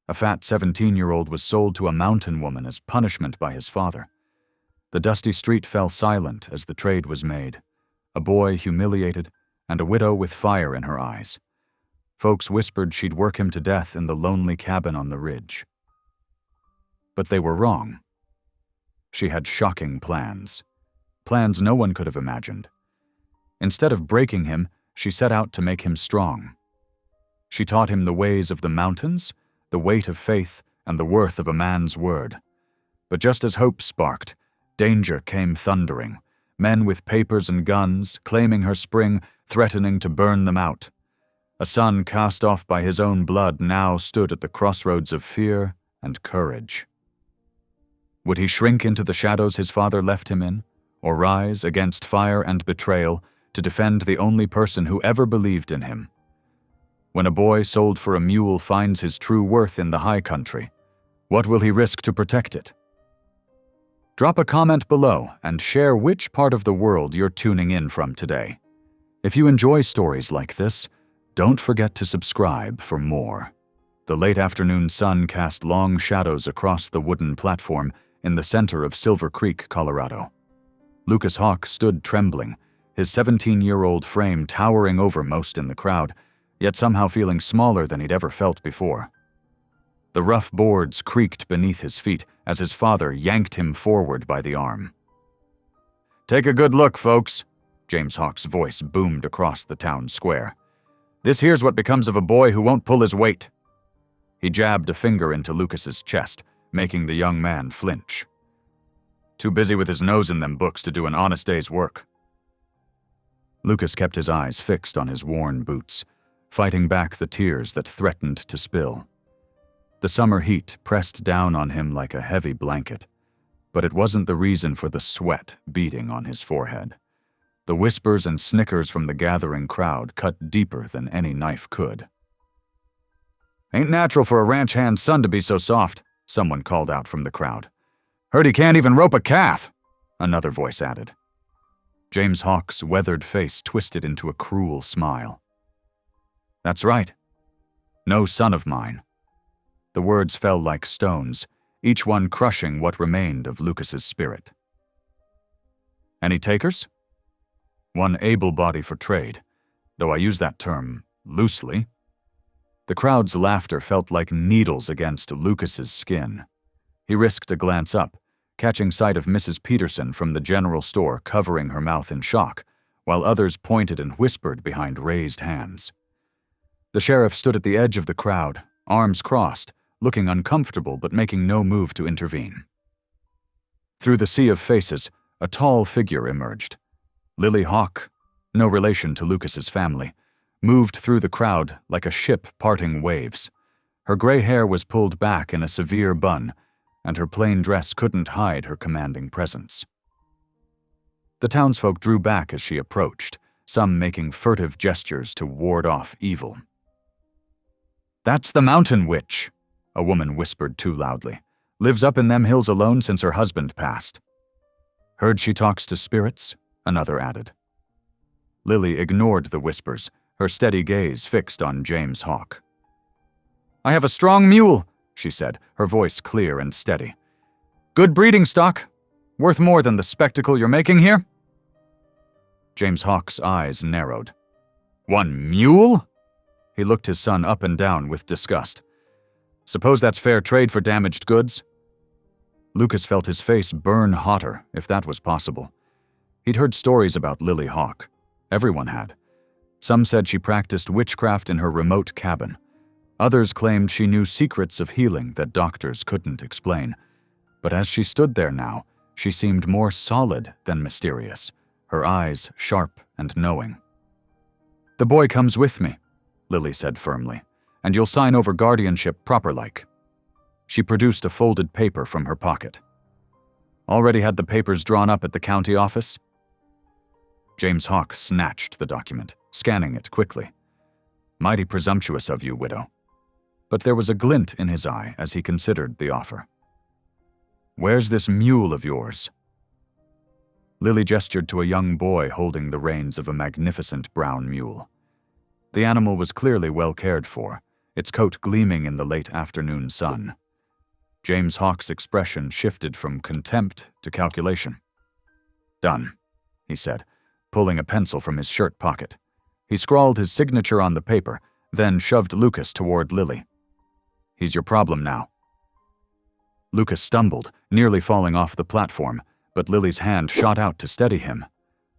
A fat 17-year-old was sold to a mountain woman as punishment by his father. The dusty street fell silent as the trade was made, a boy humiliated and a widow with fire in her eyes. Folks whispered she'd work him to death in the lonely cabin on the ridge. But they were wrong. She had shocking plans. Plans no one could have imagined. Instead of breaking him, she set out to make him strong. She taught him the ways of the mountains, the weight of faith, and the worth of a man's word. But just as hope sparked, danger came thundering, men with papers and guns, claiming her spring, threatening to burn them out. A son cast off by his own blood now stood at the crossroads of fear and courage. Would he shrink into the shadows his father left him in, or rise against fire and betrayal to defend the only person who ever believed in him? When a boy sold for a mule finds his true worth in the high country, what will he risk to protect it? Drop a comment below and share which part of the world you're tuning in from today. If you enjoy stories like this, don't forget to subscribe for more. The late afternoon sun cast long shadows across the wooden platform in the center of Silver Creek, Colorado. Lucas Hawk stood trembling, his 17-year-old frame towering over most in the crowd, yet somehow feeling smaller than he'd ever felt before. The rough boards creaked beneath his feet as his father yanked him forward by the arm. "Take a good look, folks," James Hawk's voice boomed across the town square. "This here's what becomes of a boy who won't pull his weight." He jabbed a finger into Lucas's chest, making the young man flinch. Too busy with his nose in them books to do an honest day's work. Lucas kept his eyes fixed on his worn boots, fighting back the tears that threatened to spill. The summer heat pressed down on him like a heavy blanket, but it wasn't the reason for the sweat beading on his forehead. The whispers and snickers from the gathering crowd cut deeper than any knife could. "Ain't natural for a ranch hand's son to be so soft," someone called out from the crowd. "Heard he can't even rope a calf," another voice added. James Hawk's weathered face twisted into a cruel smile. "That's right. No son of mine." The words fell like stones, each one crushing what remained of Lucas's spirit. "Any takers?" "One able body for trade, though I use that term loosely." The crowd's laughter felt like needles against Lucas's skin. He risked a glance up, catching sight of Mrs. Peterson from the general store covering her mouth in shock, while others pointed and whispered behind raised hands. The sheriff stood at the edge of the crowd, arms crossed, looking uncomfortable but making no move to intervene. Through the sea of faces, a tall figure emerged. Lily Hawk, no relation to Lucas's family, moved through the crowd like a ship parting waves. Her gray hair was pulled back in a severe bun, and her plain dress couldn't hide her commanding presence. The townsfolk drew back as she approached, some making furtive gestures to ward off evil. "That's the mountain witch," a woman whispered too loudly. "Lives up in them hills alone since her husband passed." "Heard she talks to spirits," another added. Lily ignored the whispers, her steady gaze fixed on James Hawk. "I have a strong mule," she said, her voice clear and steady. "Good breeding stock. Worth more than the spectacle you're making here?" James Hawk's eyes narrowed. "One mule?" He looked his son up and down with disgust. "Suppose that's fair trade for damaged goods?" Lucas felt his face burn hotter, if that was possible. He'd heard stories about Lily Hawk. Everyone had. Some said she practiced witchcraft in her remote cabin. Others claimed she knew secrets of healing that doctors couldn't explain. But as she stood there now, she seemed more solid than mysterious, her eyes sharp and knowing. "The boy comes with me," Lily said firmly, "and you'll sign over guardianship proper-like." She produced a folded paper from her pocket. "Already had the papers drawn up at the county office?" James Hawk snatched the document, scanning it quickly. "Mighty presumptuous of you, widow." But there was a glint in his eye as he considered the offer. "Where's this mule of yours?" Lily gestured to a young boy holding the reins of a magnificent brown mule. The animal was clearly well cared for, its coat gleaming in the late afternoon sun. James Hawke's expression shifted from contempt to calculation. "Done," he said, pulling a pencil from his shirt pocket. He scrawled his signature on the paper, then shoved Lucas toward Lily. "He's your problem now." Lucas stumbled, nearly falling off the platform, but Lily's hand shot out to steady him.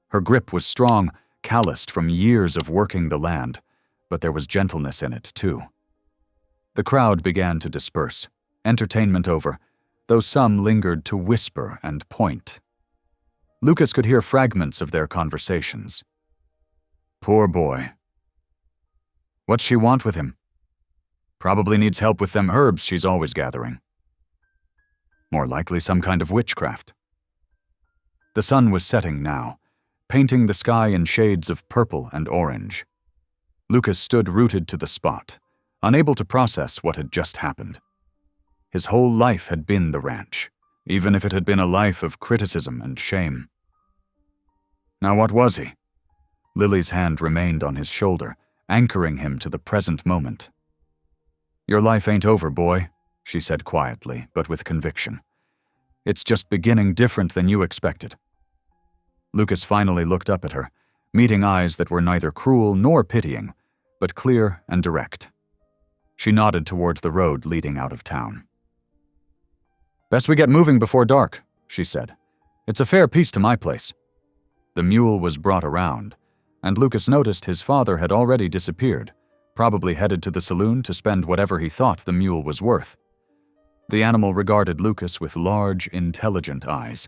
Her grip was strong, calloused from years of working the land, but there was gentleness in it, too. The crowd began to disperse, entertainment over, though some lingered to whisper and point. Lucas could hear fragments of their conversations. "Poor boy. What's she want with him? Probably needs help with them herbs she's always gathering. More likely some kind of witchcraft." The sun was setting now, painting the sky in shades of purple and orange. Lucas stood rooted to the spot, unable to process what had just happened. His whole life had been the ranch, even if it had been a life of criticism and shame. Now what was he? Lily's hand remained on his shoulder, anchoring him to the present moment. "Your life ain't over, boy," she said quietly, but with conviction. "It's just beginning different than you expected." Lucas finally looked up at her, meeting eyes that were neither cruel nor pitying, but clear and direct. She nodded toward the road leading out of town. "Best we get moving before dark," she said. "It's a fair piece to my place." The mule was brought around, and Lucas noticed his father had already disappeared, probably headed to the saloon to spend whatever he thought the mule was worth. The animal regarded Lucas with large, intelligent eyes,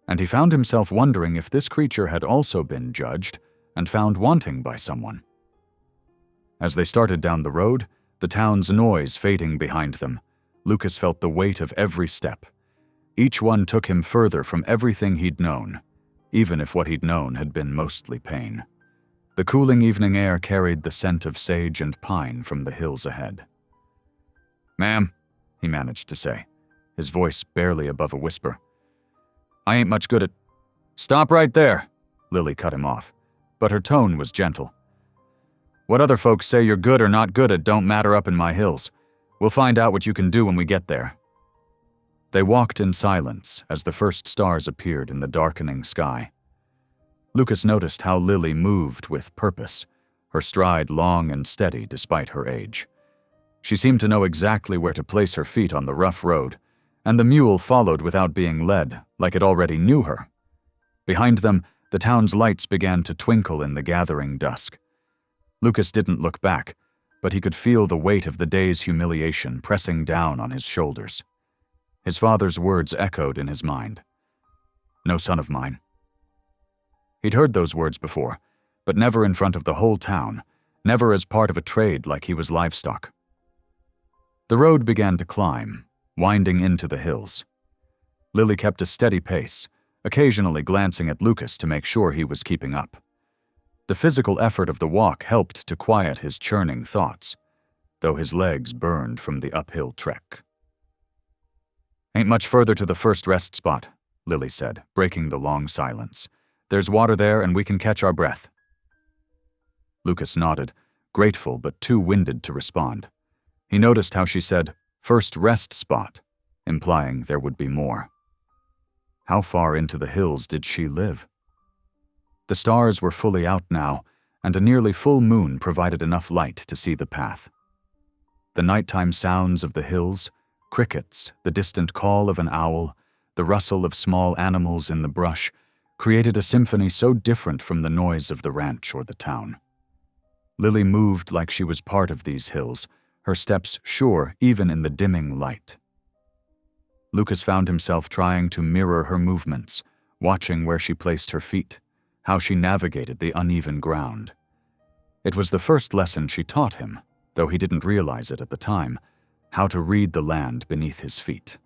and he found himself wondering if this creature had also been judged and found wanting by someone. As they started down the road, the town's noise fading behind them, Lucas felt the weight of every step. Each one took him further from everything he'd known, even if what he'd known had been mostly pain. The cooling evening air carried the scent of sage and pine from the hills ahead. "Ma'am," he managed to say, his voice barely above a whisper. "I ain't much good at—" "Stop right there," Lily cut him off, but her tone was gentle. "What other folks say you're good or not good at don't matter up in my hills. We'll find out what you can do when we get there." They walked in silence as the first stars appeared in the darkening sky. Lucas noticed how Lily moved with purpose, her stride long and steady despite her age. She seemed to know exactly where to place her feet on the rough road, and the mule followed without being led, like it already knew her. Behind them, the town's lights began to twinkle in the gathering dusk. Lucas didn't look back, but he could feel the weight of the day's humiliation pressing down on his shoulders. His father's words echoed in his mind. "No son of mine." He'd heard those words before, but never in front of the whole town, never as part of a trade like he was livestock. The road began to climb, winding into the hills. Lily kept a steady pace, occasionally glancing at Lucas to make sure he was keeping up. The physical effort of the walk helped to quiet his churning thoughts, though his legs burned from the uphill trek. "Ain't much further to the first rest spot," Lily said, breaking the long silence. "There's water there and we can catch our breath." Lucas nodded, grateful but too winded to respond. He noticed how she said, "first rest spot," implying there would be more. How far into the hills did she live? The stars were fully out now, and a nearly full moon provided enough light to see the path. The nighttime sounds of the hills, crickets, the distant call of an owl, the rustle of small animals in the brush, created a symphony so different from the noise of the ranch or the town. Lily moved like she was part of these hills, her steps sure even in the dimming light. Lucas found himself trying to mirror her movements, watching where she placed her feet, how she navigated the uneven ground. It was the first lesson she taught him, though he didn't realize it at the time, how to read the land beneath his feet.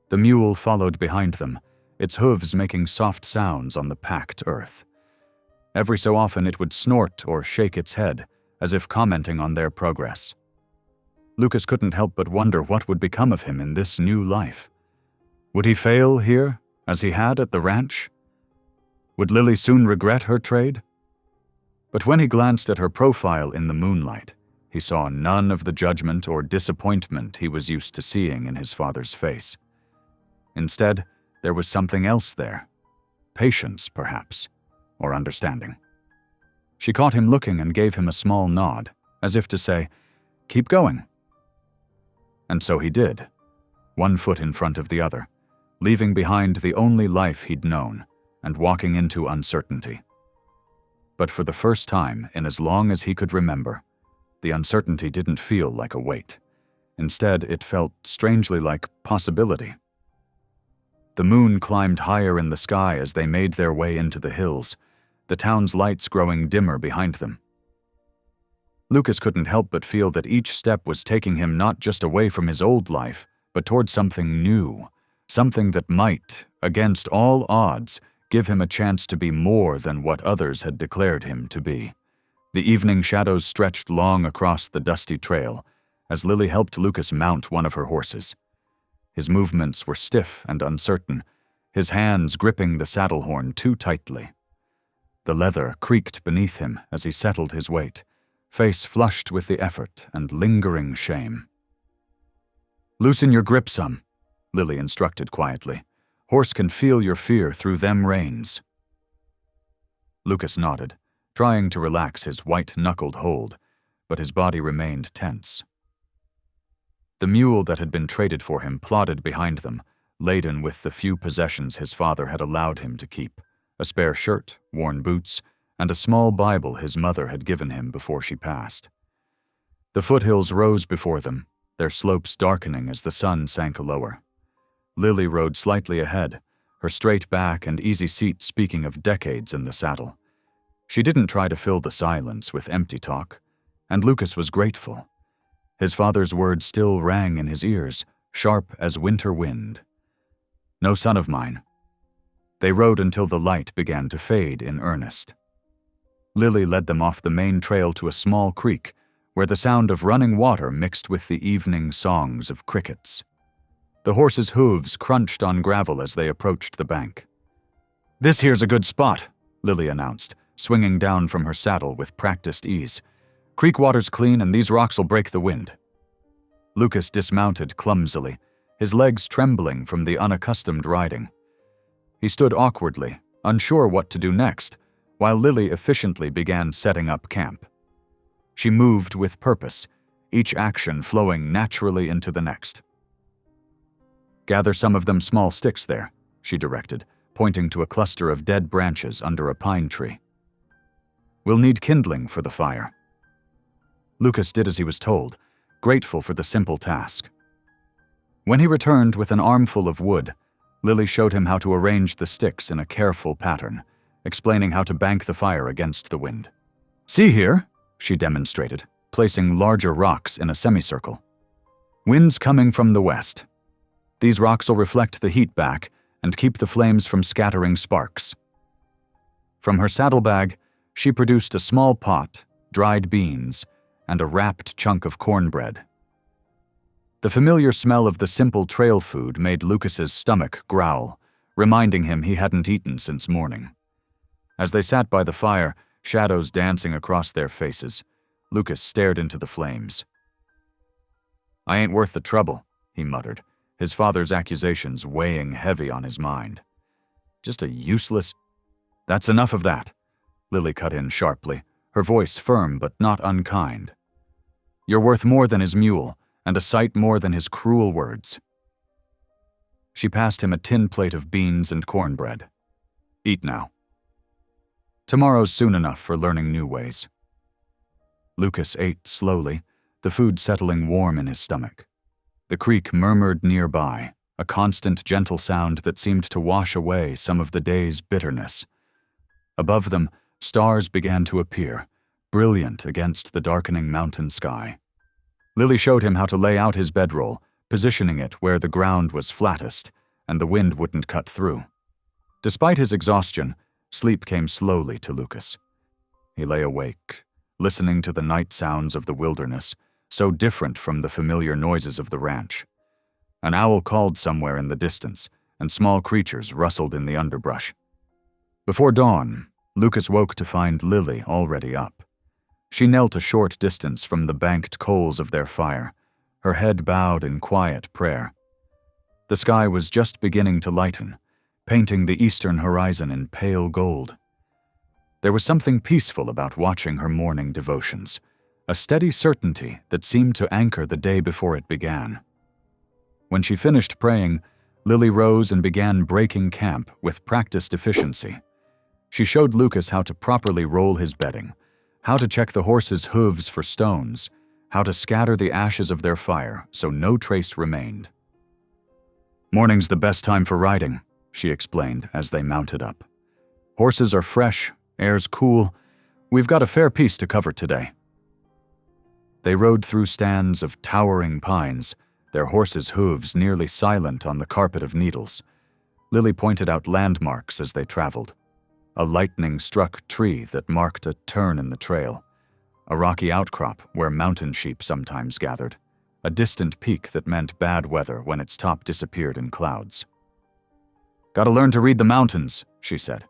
The mule followed behind them, its hooves making soft sounds on the packed earth. Every so often it would snort or shake its head, as if commenting on their progress. Lucas couldn't help but wonder what would become of him in this new life. Would he fail here, as he had at the ranch? Would Lily soon regret her trade? But when he glanced at her profile in the moonlight, he saw none of the judgment or disappointment he was used to seeing in his father's face. Instead, there was something else there. Patience, perhaps, or understanding. She caught him looking and gave him a small nod, as if to say, "Keep going." And so he did, one foot in front of the other, leaving behind the only life he'd known and walking into uncertainty. But for the first time in as long as he could remember, the uncertainty didn't feel like a weight. Instead, it felt strangely like possibility. The moon climbed higher in the sky as they made their way into the hills, the town's lights growing dimmer behind them. Lucas couldn't help but feel that each step was taking him not just away from his old life, but toward something new, something that might, against all odds, give him a chance to be more than what others had declared him to be. The evening shadows stretched long across the dusty trail as Lily helped Lucas mount one of her horses. His movements were stiff and uncertain, his hands gripping the saddle horn too tightly. The leather creaked beneath him as he settled his weight, face flushed with the effort and lingering shame. "Loosen your grip some," Lily instructed quietly. "Horse can feel your fear through them reins." Lucas nodded, trying to relax his white-knuckled hold, but his body remained tense. The mule that had been traded for him plodded behind them, laden with the few possessions his father had allowed him to keep, a spare shirt, worn boots, and a small Bible his mother had given him before she passed. The foothills rose before them, their slopes darkening as the sun sank lower. Lily rode slightly ahead, her straight back and easy seat speaking of decades in the saddle. She didn't try to fill the silence with empty talk, and Lucas was grateful. His father's words still rang in his ears, sharp as winter wind. "No son of mine." They rode until the light began to fade in earnest. Lily led them off the main trail to a small creek, where the sound of running water mixed with the evening songs of crickets. The horses' hooves crunched on gravel as they approached the bank. "This here's a good spot," Lily announced, swinging down from her saddle with practiced ease. "Creek water's clean and these rocks'll break the wind." Lucas dismounted clumsily, his legs trembling from the unaccustomed riding. He stood awkwardly, unsure what to do next, while Lily efficiently began setting up camp. She moved with purpose, each action flowing naturally into the next. "Gather some of them small sticks there," she directed, pointing to a cluster of dead branches under a pine tree. "We'll need kindling for the fire." Lucas did as he was told, grateful for the simple task. When he returned with an armful of wood, Lily showed him how to arrange the sticks in a careful pattern, explaining how to bank the fire against the wind. "See here," she demonstrated, placing larger rocks in a semicircle. "Wind's coming from the west. These rocks'll reflect the heat back and keep the flames from scattering sparks." From her saddlebag, she produced a small pot, dried beans, and a wrapped chunk of cornbread. The familiar smell of the simple trail food made Lucas's stomach growl, reminding him he hadn't eaten since morning. As they sat by the fire, shadows dancing across their faces, Lucas stared into the flames. "I ain't worth the trouble," he muttered, his father's accusations weighing heavy on his mind. "Just a useless—" "That's enough of that," Lily cut in sharply, her voice firm but not unkind. "You're worth more than his mule, and a sight more than his cruel words." She passed him a tin plate of beans and cornbread. "Eat now. Tomorrow's soon enough for learning new ways." Lucas ate slowly, the food settling warm in his stomach. The creek murmured nearby, a constant gentle sound that seemed to wash away some of the day's bitterness. Above them, stars began to appear, brilliant against the darkening mountain sky. Lily showed him how to lay out his bedroll, positioning it where the ground was flattest and the wind wouldn't cut through. Despite his exhaustion, sleep came slowly to Lucas. He lay awake, listening to the night sounds of the wilderness, so different from the familiar noises of the ranch. An owl called somewhere in the distance, and small creatures rustled in the underbrush. Before dawn, Lucas woke to find Lily already up. She knelt a short distance from the banked coals of their fire, her head bowed in quiet prayer. The sky was just beginning to lighten, painting the eastern horizon in pale gold. There was something peaceful about watching her morning devotions, a steady certainty that seemed to anchor the day before it began. When she finished praying, Lily rose and began breaking camp with practiced efficiency. She showed Lucas how to properly roll his bedding, how to check the horses' hooves for stones, how to scatter the ashes of their fire so no trace remained. "Morning's the best time for riding," she explained as they mounted up. "Horses are fresh, air's cool. We've got a fair piece to cover today." They rode through stands of towering pines, their horses' hooves nearly silent on the carpet of needles. Lily pointed out landmarks as they traveled. A lightning-struck tree that marked a turn in the trail, a rocky outcrop where mountain sheep sometimes gathered, a distant peak that meant bad weather when its top disappeared in clouds. "Gotta learn to read the mountains," she said.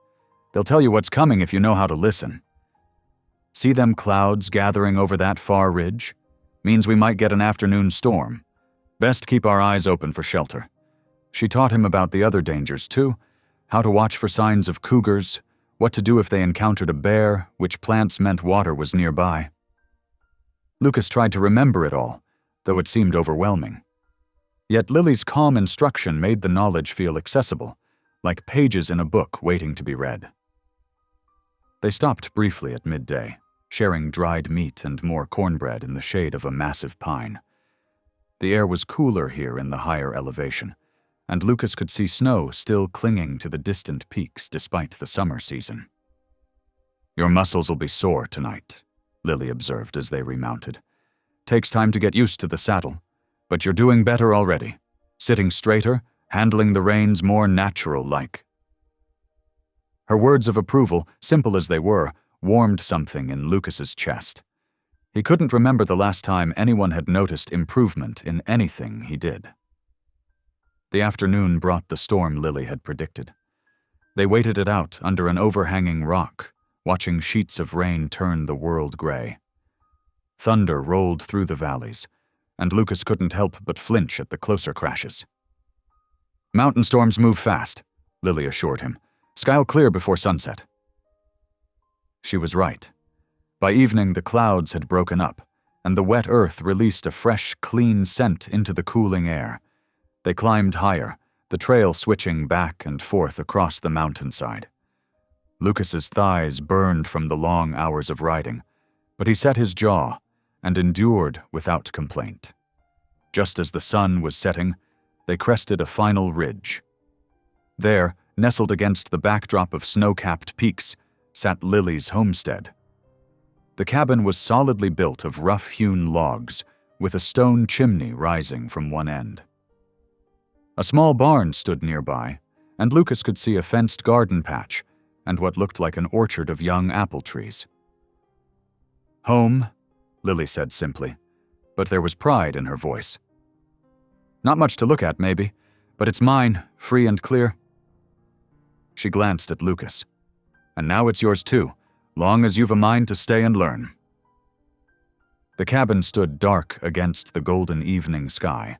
"They'll tell you what's coming if you know how to listen. See them clouds gathering over that far ridge? Means we might get an afternoon storm. Best keep our eyes open for shelter." She taught him about the other dangers too, how to watch for signs of cougars, what to do if they encountered a bear, which plants meant water was nearby. Lucas tried to remember it all, though it seemed overwhelming. Yet Lily's calm instruction made the knowledge feel accessible, like pages in a book waiting to be read. They stopped briefly at midday, sharing dried meat and more cornbread in the shade of a massive pine. The air was cooler here in the higher elevation, and Lucas could see snow still clinging to the distant peaks despite the summer season. "Your muscles'll be sore tonight," Lily observed as they remounted. "Takes time to get used to the saddle, but you're doing better already, sitting straighter, handling the reins more natural-like." Her words of approval, simple as they were, warmed something in Lucas's chest. He couldn't remember the last time anyone had noticed improvement in anything he did. The afternoon brought the storm Lily had predicted. They waited it out under an overhanging rock, watching sheets of rain turn the world gray. Thunder rolled through the valleys, and Lucas couldn't help but flinch at the closer crashes. "Mountain storms move fast," Lily assured him. "Sky'll clear before sunset." She was right. By evening, the clouds had broken up, and the wet earth released a fresh, clean scent into the cooling air. They climbed higher, the trail switching back and forth across the mountainside. Lucas's thighs burned from the long hours of riding, but he set his jaw and endured without complaint. Just as the sun was setting, they crested a final ridge. There, nestled against the backdrop of snow-capped peaks, sat Lily's homestead. The cabin was solidly built of rough-hewn logs, with a stone chimney rising from one end. A small barn stood nearby, and Lucas could see a fenced garden patch and what looked like an orchard of young apple trees. "Home," Lily said simply, but there was pride in her voice. "Not much to look at, maybe, but it's mine, free and clear." She glanced at Lucas. "And now it's yours too, long as you've a mind to stay and learn." The cabin stood dark against the golden evening sky,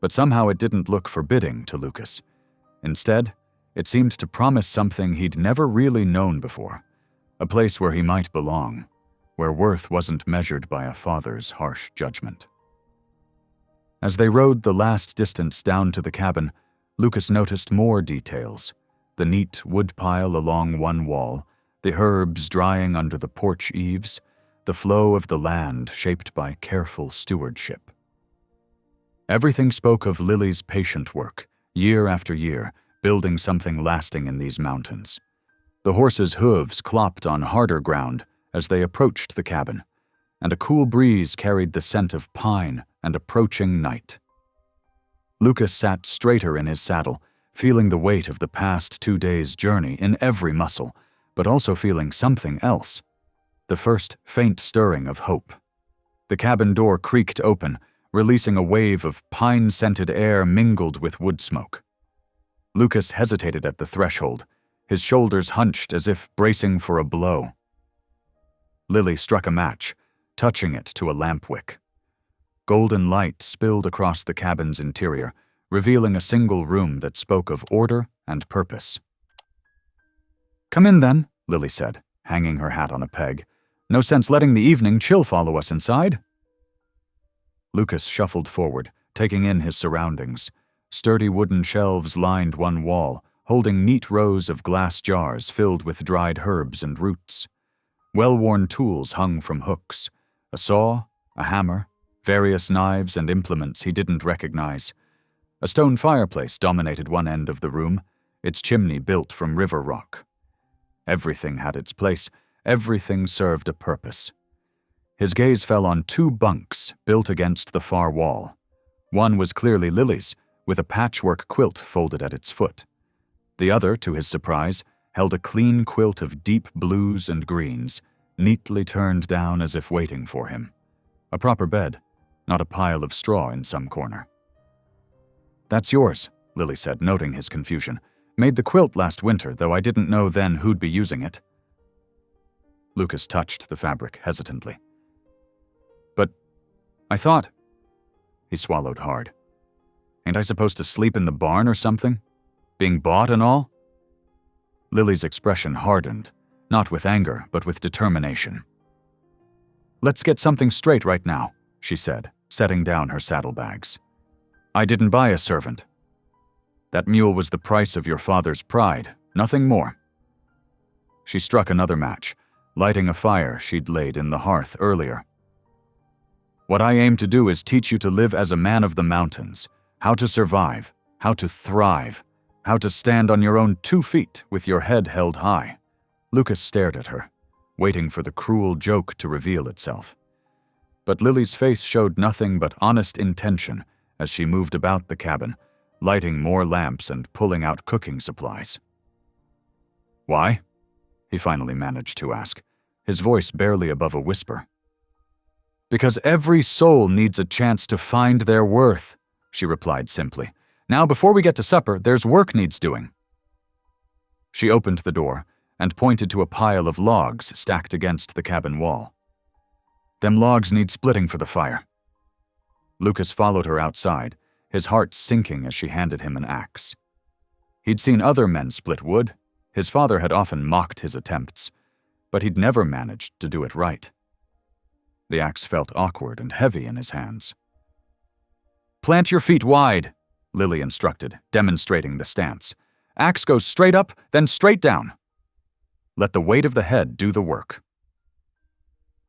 but somehow it didn't look forbidding to Lucas. Instead, it seemed to promise something he'd never really known before, a place where he might belong, where worth wasn't measured by a father's harsh judgment. As they rode the last distance down to the cabin, Lucas noticed more details: the neat woodpile along one wall, the herbs drying under the porch eaves, the flow of the land shaped by careful stewardship. Everything spoke of Lily's patient work, year after year, building something lasting in these mountains. The horses' hooves clopped on harder ground as they approached the cabin, and a cool breeze carried the scent of pine and approaching night. Lucas sat straighter in his saddle, feeling the weight of the past 2 days' journey in every muscle, but also feeling something else: the first faint stirring of hope. The cabin door creaked open, releasing a wave of pine-scented air mingled with wood smoke. Lucas hesitated at the threshold, his shoulders hunched as if bracing for a blow. Lily struck a match, touching it to a lamp wick. Golden light spilled across the cabin's interior, revealing a single room that spoke of order and purpose. "Come in, then," Lily said, hanging her hat on a peg. "No sense letting the evening chill follow us inside." Lucas shuffled forward, taking in his surroundings. Sturdy wooden shelves lined one wall, holding neat rows of glass jars filled with dried herbs and roots. Well-worn tools hung from hooks: a saw, a hammer, various knives and implements he didn't recognize. A stone fireplace dominated one end of the room, its chimney built from river rock. Everything had its place, everything served a purpose. His gaze fell on two bunks built against the far wall. One was clearly Lily's, with a patchwork quilt folded at its foot. The other, to his surprise, held a clean quilt of deep blues and greens, neatly turned down as if waiting for him. A proper bed, not a pile of straw in some corner. "That's yours," Lily said, noting his confusion. "Made the quilt last winter, though I didn't know then who'd be using it." Lucas touched the fabric hesitantly. "But I thought—" He swallowed hard. "Ain't I supposed to sleep in the barn or something? Being bought and all?" Lily's expression hardened, not with anger, but with determination. "Let's get something straight right now," she said, setting down her saddlebags. "I didn't buy a servant. That mule was the price of your father's pride, nothing more." She struck another match, lighting a fire she'd laid in the hearth earlier. "What I aim to do is teach you to live as a man of the mountains, how to survive, how to thrive, how to stand on your own 2 feet with your head held high." Lucas stared at her, waiting for the cruel joke to reveal itself. But Lily's face showed nothing but honest intention as she moved about the cabin, lighting more lamps and pulling out cooking supplies. "Why?" he finally managed to ask, his voice barely above a whisper. "Because every soul needs a chance to find their worth," she replied simply. "Now, before we get to supper, there's work needs doing." She opened the door and pointed to a pile of logs stacked against the cabin wall. "Them logs need splitting for the fire." Lucas followed her outside, his heart sinking as she handed him an axe. He'd seen other men split wood. His father had often mocked his attempts, but he'd never managed to do it right. The axe felt awkward and heavy in his hands. "Plant your feet wide," Lily instructed, demonstrating the stance. "Axe goes straight up, then straight down. Let the weight of the head do the work."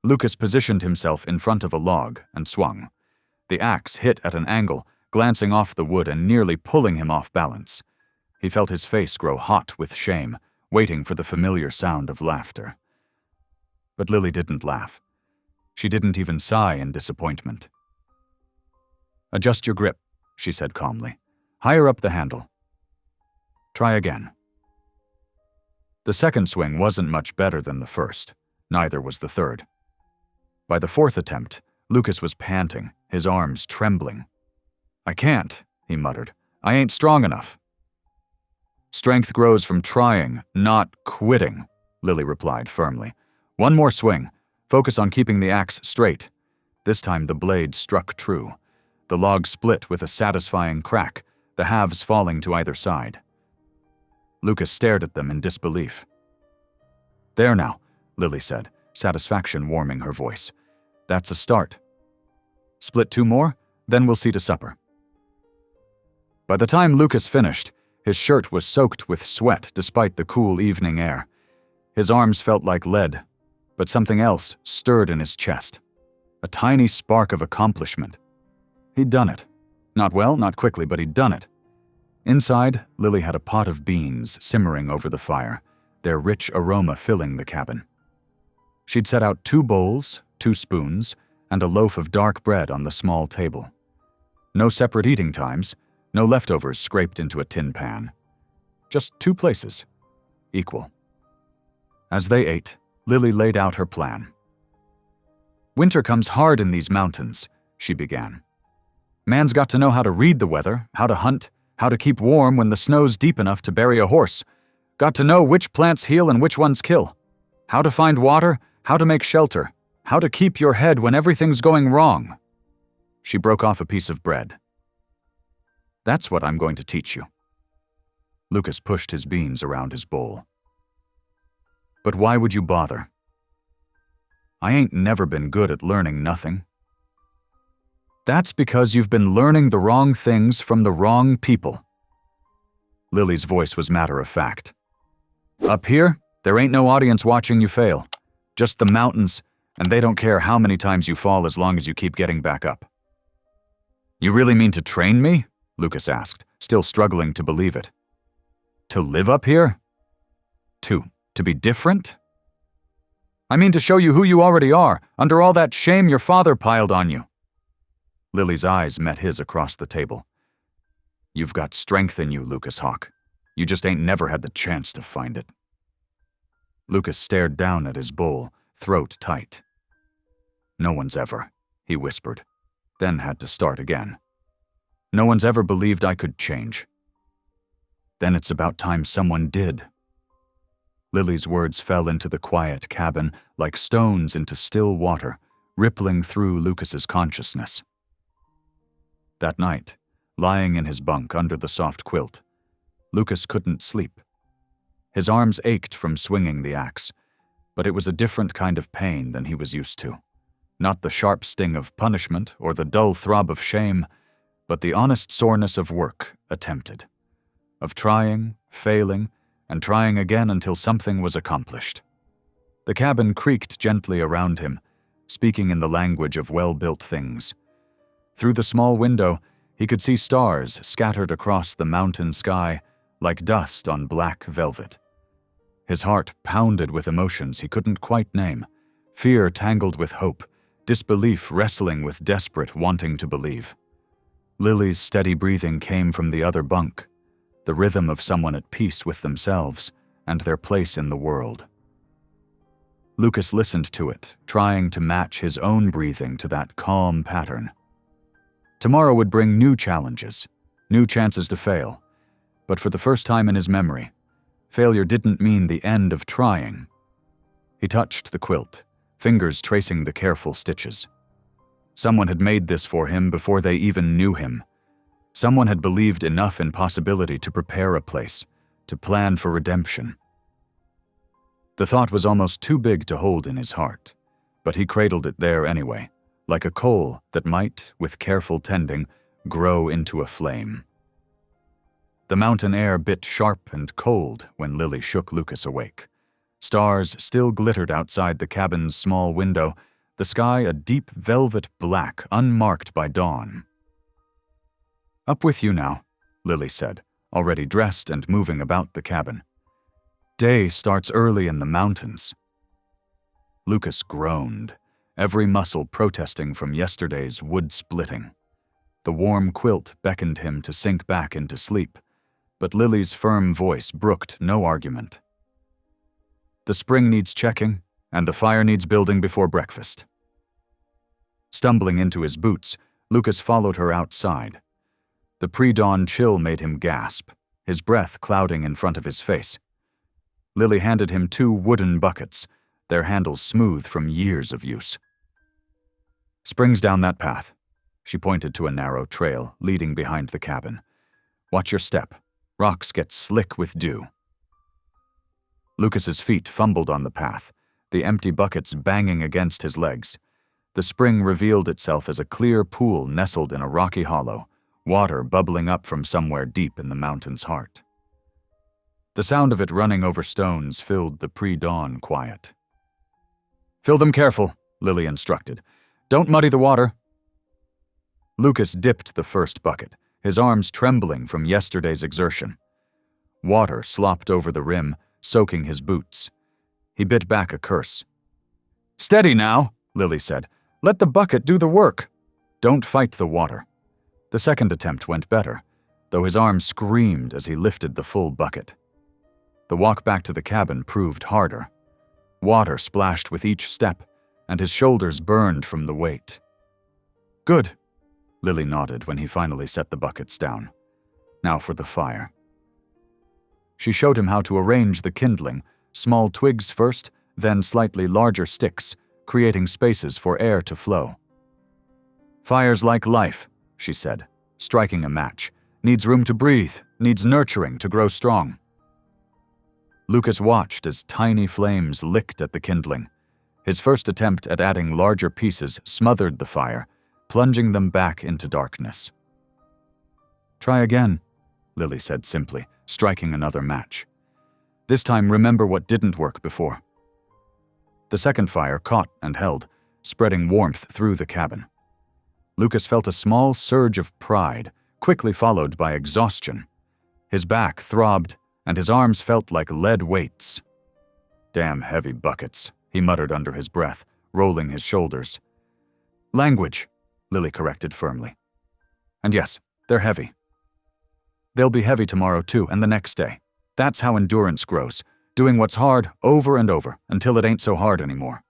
Lucas positioned himself in front of a log and swung. The axe hit at an angle, glancing off the wood and nearly pulling him off balance. He felt his face grow hot with shame, waiting for the familiar sound of laughter. But Lily didn't laugh. She didn't even sigh in disappointment. "Adjust your grip," she said calmly. "Higher up the handle. Try again." The second swing wasn't much better than the first. Neither was the third. By the fourth attempt, Lucas was panting, his arms trembling. "I can't," he muttered. "I ain't strong enough." "Strength grows from trying, not quitting," Lily replied firmly. "One more swing. Focus on keeping the axe straight." This time the blade struck true. The log split with a satisfying crack, the halves falling to either side. Lucas stared at them in disbelief. "There now," Lily said, satisfaction warming her voice. "That's a start. Split 2 more, then we'll see to supper." By the time Lucas finished, his shirt was soaked with sweat despite the cool evening air. His arms felt like lead, but something else stirred in his chest. A tiny spark of accomplishment. He'd done it. Not well, not quickly, but he'd done it. Inside, Lily had a pot of beans simmering over the fire, their rich aroma filling the cabin. She'd set out 2 bowls, 2 spoons, and a loaf of dark bread on the small table. No separate eating times, no leftovers scraped into a tin pan. Just 2 places, equal. As they ate, Lily laid out her plan. "Winter comes hard in these mountains," she began. "Man's got to know how to read the weather, how to hunt, how to keep warm when the snow's deep enough to bury a horse. Got to know which plants heal and which ones kill. How to find water, how to make shelter, how to keep your head when everything's going wrong. She broke off a piece of bread. That's what I'm going to teach you. Lucas pushed his beans around his bowl. But why would you bother? I ain't never been good at learning nothing. That's because you've been learning the wrong things from the wrong people. Lily's voice was matter of fact. Up here, there ain't no audience watching you fail. Just the mountains, and they don't care how many times you fall as long as you keep getting back up. You really mean to train me? Lucas asked, still struggling to believe it. To live up here? To be different? I mean to show you who you already are, under all that shame your father piled on you. Lily's eyes met his across the table. You've got strength in you, Lucas Hawk. You just ain't never had the chance to find it. Lucas stared down at his bowl, throat tight. No one's ever, he whispered, then had to start again. No one's ever believed I could change. Then it's about time someone did. Lily's words fell into the quiet cabin like stones into still water, rippling through Lucas's consciousness. That night, lying in his bunk under the soft quilt, Lucas couldn't sleep. His arms ached from swinging the axe, but it was a different kind of pain than he was used to. Not the sharp sting of punishment or the dull throb of shame, but the honest soreness of work attempted, of trying, failing, and trying again until something was accomplished. The cabin creaked gently around him, speaking in the language of well-built things. Through the small window, he could see stars scattered across the mountain sky like dust on black velvet. His heart pounded with emotions he couldn't quite name, fear tangled with hope, disbelief wrestling with desperate wanting to believe. Lily's steady breathing came from the other bunk, the rhythm of someone at peace with themselves and their place in the world. Lucas listened to it, trying to match his own breathing to that calm pattern. Tomorrow would bring new challenges, new chances to fail, but for the first time in his memory, failure didn't mean the end of trying. He touched the quilt, fingers tracing the careful stitches. Someone had made this for him before they even knew him. Someone had believed enough in possibility to prepare a place, to plan for redemption. The thought was almost too big to hold in his heart, but he cradled it there anyway, like a coal that might, with careful tending, grow into a flame. The mountain air bit sharp and cold when Lily shook Lucas awake. Stars still glittered outside the cabin's small window, the sky a deep velvet black unmarked by dawn. Up with you now, Lily said, already dressed and moving about the cabin. Day starts early in the mountains. Lucas groaned, every muscle protesting from yesterday's wood splitting. The warm quilt beckoned him to sink back into sleep, but Lily's firm voice brooked no argument. The spring needs checking, and the fire needs building before breakfast. Stumbling into his boots, Lucas followed her outside. The pre-dawn chill made him gasp, his breath clouding in front of his face. Lily handed him 2 wooden buckets, their handles smooth from years of use. Spring's down that path. She pointed to a narrow trail leading behind the cabin. Watch your step. Rocks get slick with dew. Lucas's feet fumbled on the path, the empty buckets banging against his legs. The spring revealed itself as a clear pool nestled in a rocky hollow, water bubbling up from somewhere deep in the mountain's heart. The sound of it running over stones filled the pre-dawn quiet. Fill them careful, Lily instructed. Don't muddy the water. Lucas dipped the first bucket, his arms trembling from yesterday's exertion. Water slopped over the rim, soaking his boots. He bit back a curse. Steady now, Lily said. Let the bucket do the work. Don't fight the water. The second attempt went better, though his arms screamed as he lifted the full bucket. The walk back to the cabin proved harder. Water splashed with each step, and his shoulders burned from the weight. Good, Lily nodded when he finally set the buckets down. Now for the fire. She showed him how to arrange the kindling, small twigs first, then slightly larger sticks, creating spaces for air to flow. "Fire's like life," she said, striking a match. "Needs room to breathe, needs nurturing to grow strong." Lucas watched as tiny flames licked at the kindling. His first attempt at adding larger pieces smothered the fire, plunging them back into darkness. "Try again," Lily said simply, striking another match. "This time remember what didn't work before." The second fire caught and held, spreading warmth through the cabin. Lucas felt a small surge of pride, quickly followed by exhaustion. His back throbbed, and his arms felt like lead weights. "Damn heavy buckets," he muttered under his breath, rolling his shoulders. "Language," Lily corrected firmly. "And yes, they're heavy. They'll be heavy tomorrow too, and the next day. That's how endurance grows, doing what's hard over and over until it ain't so hard anymore."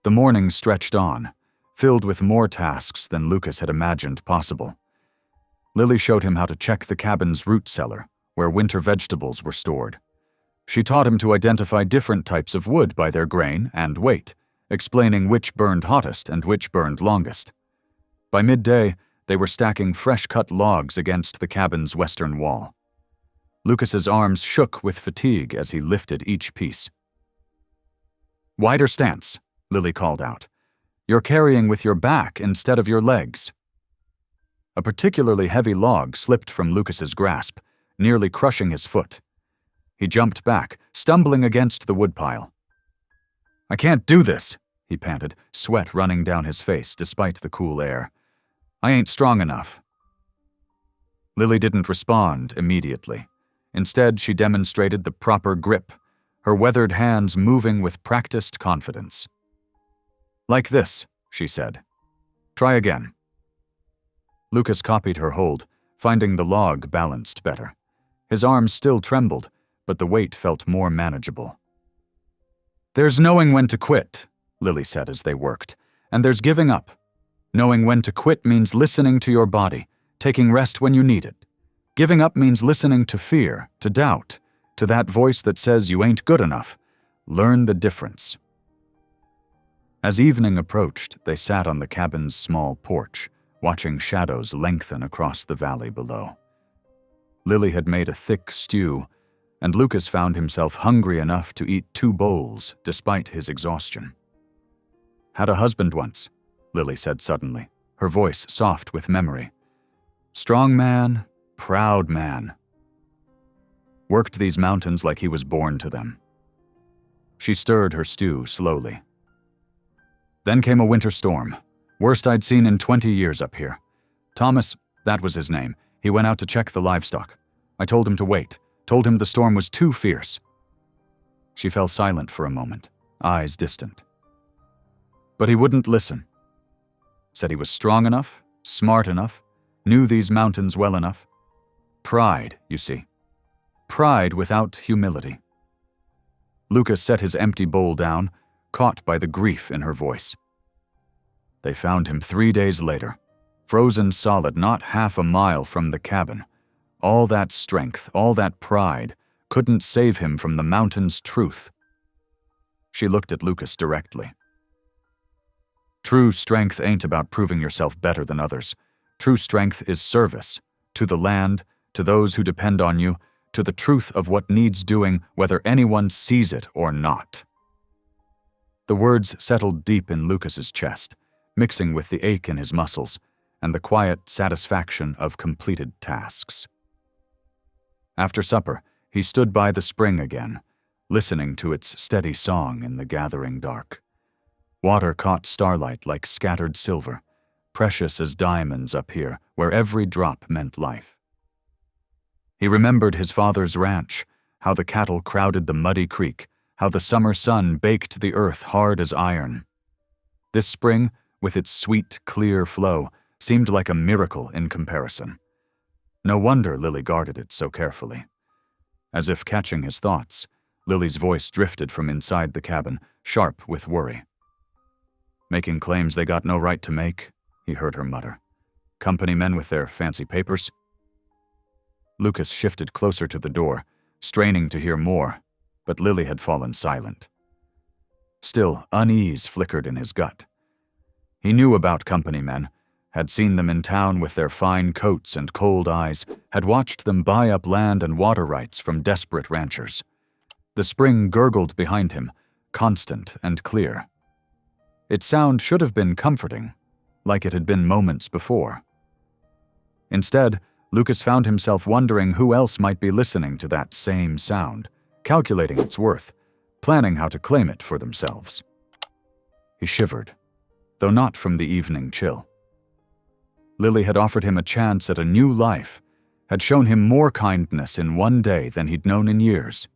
The morning stretched on, filled with more tasks than Lucas had imagined possible. Lily showed him how to check the cabin's root cellar, where winter vegetables were stored. She taught him to identify different types of wood by their grain and weight, explaining which burned hottest and which burned longest. By midday, they were stacking fresh-cut logs against the cabin's western wall. Lucas's arms shook with fatigue as he lifted each piece. "Wider stance," Lily called out. "You're carrying with your back instead of your legs." A particularly heavy log slipped from Lucas's grasp, nearly crushing his foot. He jumped back, stumbling against the woodpile. "I can't do this," he panted, sweat running down his face despite the cool air. "I ain't strong enough." Lily didn't respond immediately. Instead, she demonstrated the proper grip, her weathered hands moving with practiced confidence. "Like this," she said. "Try again." Lucas copied her hold, finding the log balanced better. His arms still trembled, but the weight felt more manageable. "There's knowing when to quit," Lily said as they worked, "and there's giving up. Knowing when to quit means listening to your body, taking rest when you need it. Giving up means listening to fear, to doubt, to that voice that says you ain't good enough. Learn the difference." As evening approached, they sat on the cabin's small porch, watching shadows lengthen across the valley below. Lily had made a thick stew, and Lucas found himself hungry enough to eat 2 bowls despite his exhaustion. "Had a husband once," Lily said suddenly, her voice soft with memory. "Strong man, proud man. Worked these mountains like he was born to them." She stirred her stew slowly. "Then came a winter storm, worst I'd seen in 20 years up here. Thomas, that was his name, he went out to check the livestock. I told him to wait, told him the storm was too fierce." She fell silent for a moment, eyes distant. "But he wouldn't listen. Said he was strong enough, smart enough, knew these mountains well enough. Pride, you see. Pride without humility." Lucas set his empty bowl down, caught by the grief in her voice. "They found him 3 days later, frozen solid not half a mile from the cabin. All that strength, all that pride, couldn't save him from the mountain's truth." She looked at Lucas directly. "True strength ain't about proving yourself better than others. True strength is service, to the land, to those who depend on you, to the truth of what needs doing, whether anyone sees it or not." The words settled deep in Lucas's chest, mixing with the ache in his muscles and the quiet satisfaction of completed tasks. After supper, he stood by the spring again, listening to its steady song in the gathering dark. Water caught starlight like scattered silver, precious as diamonds up here, where every drop meant life. He remembered his father's ranch, how the cattle crowded the muddy creek, how the summer sun baked the earth hard as iron. This spring, with its sweet, clear flow, seemed like a miracle in comparison. No wonder Lily guarded it so carefully. As if catching his thoughts, Lily's voice drifted from inside the cabin, sharp with worry. "Making claims they got no right to make," he heard her mutter. "Company men with their fancy papers." Lucas shifted closer to the door, straining to hear more, but Lily had fallen silent. Still, unease flickered in his gut. He knew about company men, had seen them in town with their fine coats and cold eyes, had watched them buy up land and water rights from desperate ranchers. The spring gurgled behind him, constant and clear. Its sound should have been comforting, like it had been moments before. Instead, Lucas found himself wondering who else might be listening to that same sound, calculating its worth, planning how to claim it for themselves. He shivered, though not from the evening chill. Lily had offered him a chance at a new life, had shown him more kindness in one day than he'd known in years.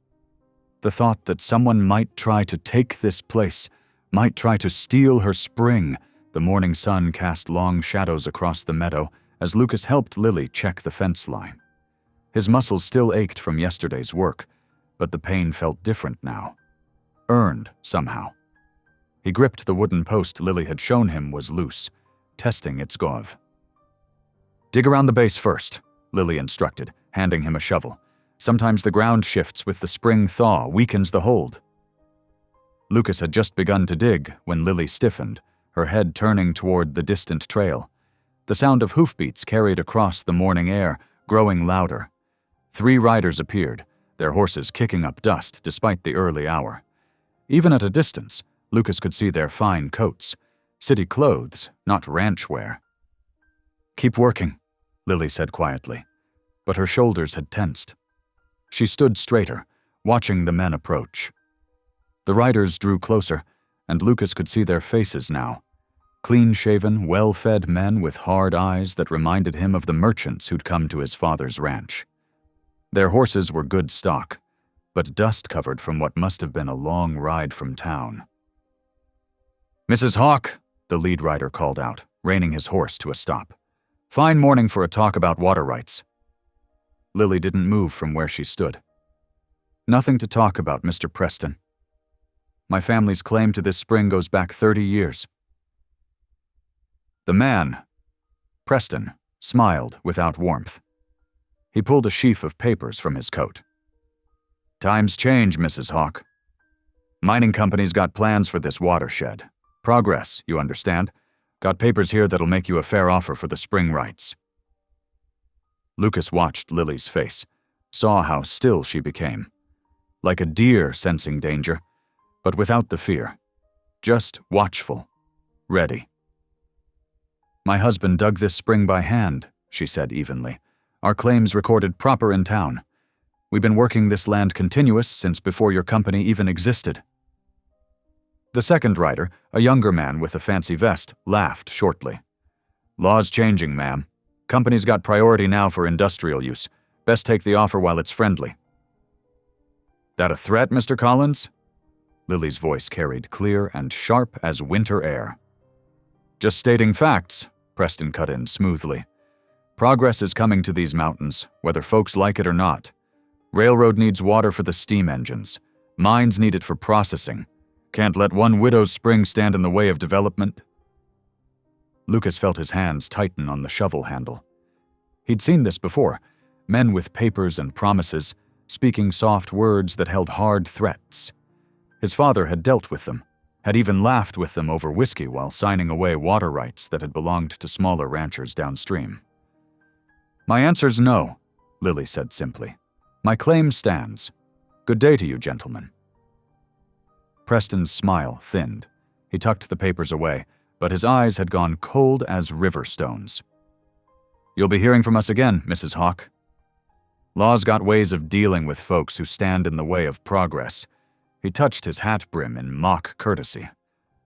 The thought that someone might try to take this place, might try to steal her spring. The morning sun cast long shadows across the meadow as Lucas helped Lily check the fence line. His muscles still ached from yesterday's work, but the pain felt different now. Earned, somehow. He gripped the wooden post Lily had shown him was loose, testing its gove. "Dig around the base first," Lily instructed, handing him a shovel. "Sometimes the ground shifts with the spring thaw, weakens the hold." Lucas had just begun to dig when Lily stiffened, her head turning toward the distant trail. The sound of hoofbeats carried across the morning air, growing louder. 3 riders appeared, their horses kicking up dust despite the early hour. Even at a distance, Lucas could see their fine coats, city clothes, not ranch wear. "Keep working," Lily said quietly, but her shoulders had tensed. She stood straighter, watching the men approach. The riders drew closer, and Lucas could see their faces now. Clean-shaven, well-fed men with hard eyes that reminded him of the merchants who'd come to his father's ranch. Their horses were good stock, but dust-covered from what must have been a long ride from town. "Mrs. Hawk," the lead rider called out, reining his horse to a stop. "Fine morning for a talk about water rights." Lily didn't move from where she stood. "Nothing to talk about, Mr. Preston. My family's claim to this spring goes back 30 years. The man, Preston, smiled without warmth. He pulled a sheaf of papers from his coat. "Times change, Mrs. Hawk. Mining companies got plans for this watershed. Progress, you understand. Got papers here that'll make you a fair offer for the spring rights." Lucas watched Lily's face, saw how still she became. Like a deer sensing danger, but without the fear. Just watchful, ready. "My husband dug this spring by hand," she said evenly. "Our claims recorded proper in town. We've been working this land continuous since before your company even existed." The second rider, a younger man with a fancy vest, laughed shortly. "Law's changing, ma'am. Company's got priority now for industrial use. Best take the offer while it's friendly." "That a threat, Mr. Collins?" Lily's voice carried clear and sharp as winter air. "Just stating facts," Preston cut in smoothly. "Progress is coming to these mountains, whether folks like it or not. Railroad needs water for the steam engines. Mines need it for processing. Can't let one widow's spring stand in the way of development." Lucas felt his hands tighten on the shovel handle. He'd seen this before, men with papers and promises, speaking soft words that held hard threats. His father had dealt with them, had even laughed with them over whiskey while signing away water rights that had belonged to smaller ranchers downstream. "My answer's no," Lily said simply. "My claim stands. Good day to you, gentlemen." Preston's smile thinned. He tucked the papers away, but his eyes had gone cold as river stones. "You'll be hearing from us again, Mrs. Hawk. Law's got ways of dealing with folks who stand in the way of progress." He touched his hat brim in mock courtesy.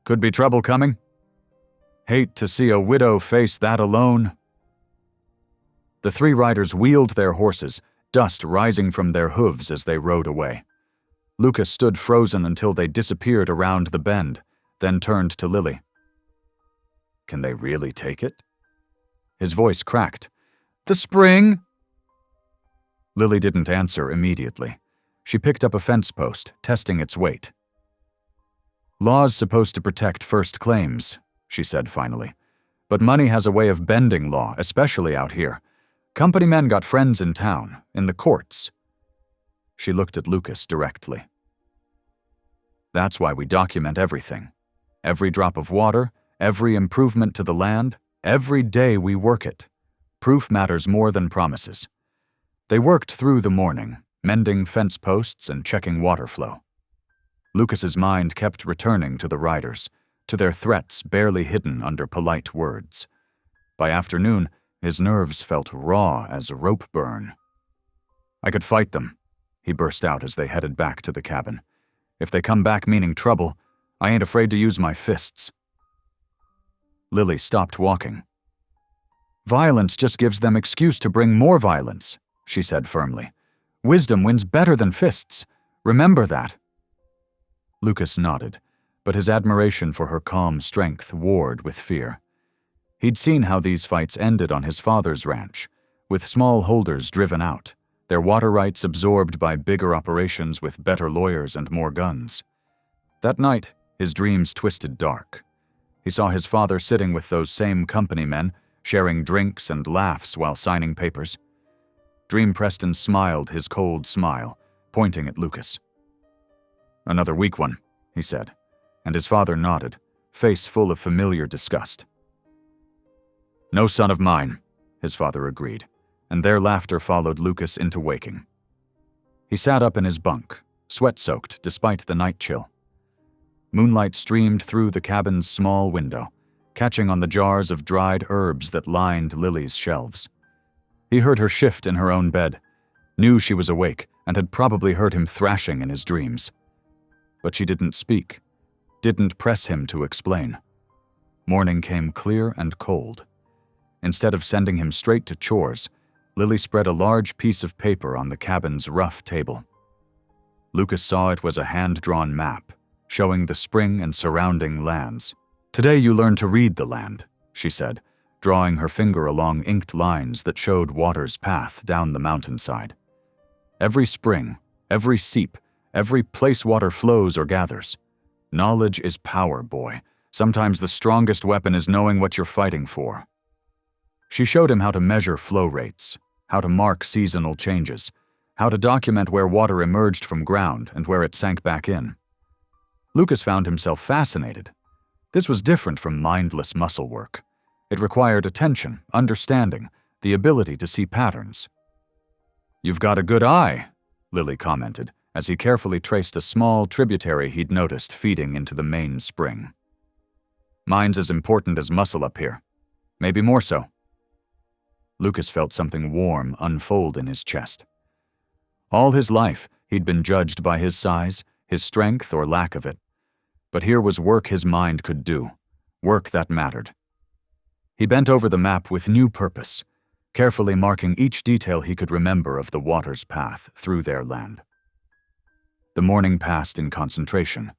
"Could be trouble coming. Hate to see a widow face that alone." The 3 riders wheeled their horses, dust rising from their hooves as they rode away. Lucas stood frozen until they disappeared around the bend, then turned to Lily. "Can they really take it?" His voice cracked. "The spring?" Lily didn't answer immediately. She picked up a fence post, testing its weight. "Law's supposed to protect first claims," she said finally. "But money has a way of bending law, especially out here. Company men got friends in town, in the courts." She looked at Lucas directly. That's why we document everything. Every drop of water, every improvement to the land, every day we work it. Proof matters more than promises. They worked through the morning, mending fence posts and checking water flow. Lucas's mind kept returning to the riders, to their threats barely hidden under polite words. By afternoon, his nerves felt raw as rope burn. "I could fight them," he burst out as they headed back to the cabin. "If they come back meaning trouble, I ain't afraid to use my fists." Lily stopped walking. "Violence just gives them excuse to bring more violence," she said firmly. "Wisdom wins better than fists. Remember that." Lucas nodded, but his admiration for her calm strength warred with fear. He'd seen how these fights ended on his father's ranch, with small holders driven out, their water rights absorbed by bigger operations with better lawyers and more guns. That night, his dreams twisted dark. He saw his father sitting with those same company men, sharing drinks and laughs while signing papers. Dream Preston smiled his cold smile, pointing at Lucas. "Another weak one," he said, and his father nodded, face full of familiar disgust. "No son of mine," his father agreed, and their laughter followed Lucas into waking. He sat up in his bunk, sweat-soaked despite the night chill. Moonlight streamed through the cabin's small window, catching on the jars of dried herbs that lined Lily's shelves. He heard her shift in her own bed, knew she was awake, and had probably heard him thrashing in his dreams. But she didn't speak, didn't press him to explain. Morning came clear and cold. Instead of sending him straight to chores, Lily spread a large piece of paper on the cabin's rough table. Lucas saw it was a hand-drawn map, showing the spring and surrounding lands. "Today you learn to read the land," she said, drawing her finger along inked lines that showed water's path down the mountainside. "Every spring, every seep, every place water flows or gathers. Knowledge is power, boy. Sometimes the strongest weapon is knowing what you're fighting for." She showed him how to measure flow rates, how to mark seasonal changes, how to document where water emerged from ground and where it sank back in. Lucas found himself fascinated. This was different from mindless muscle work. It required attention, understanding, the ability to see patterns. "You've got a good eye," Lily commented, as he carefully traced a small tributary he'd noticed feeding into the main spring. "Mine's as important as muscle up here. Maybe more so." Lucas felt something warm unfold in his chest. All his life, he'd been judged by his size, his strength or lack of it. But here was work his mind could do, work that mattered. He bent over the map with new purpose, carefully marking each detail he could remember of the water's path through their land. The morning passed in concentration,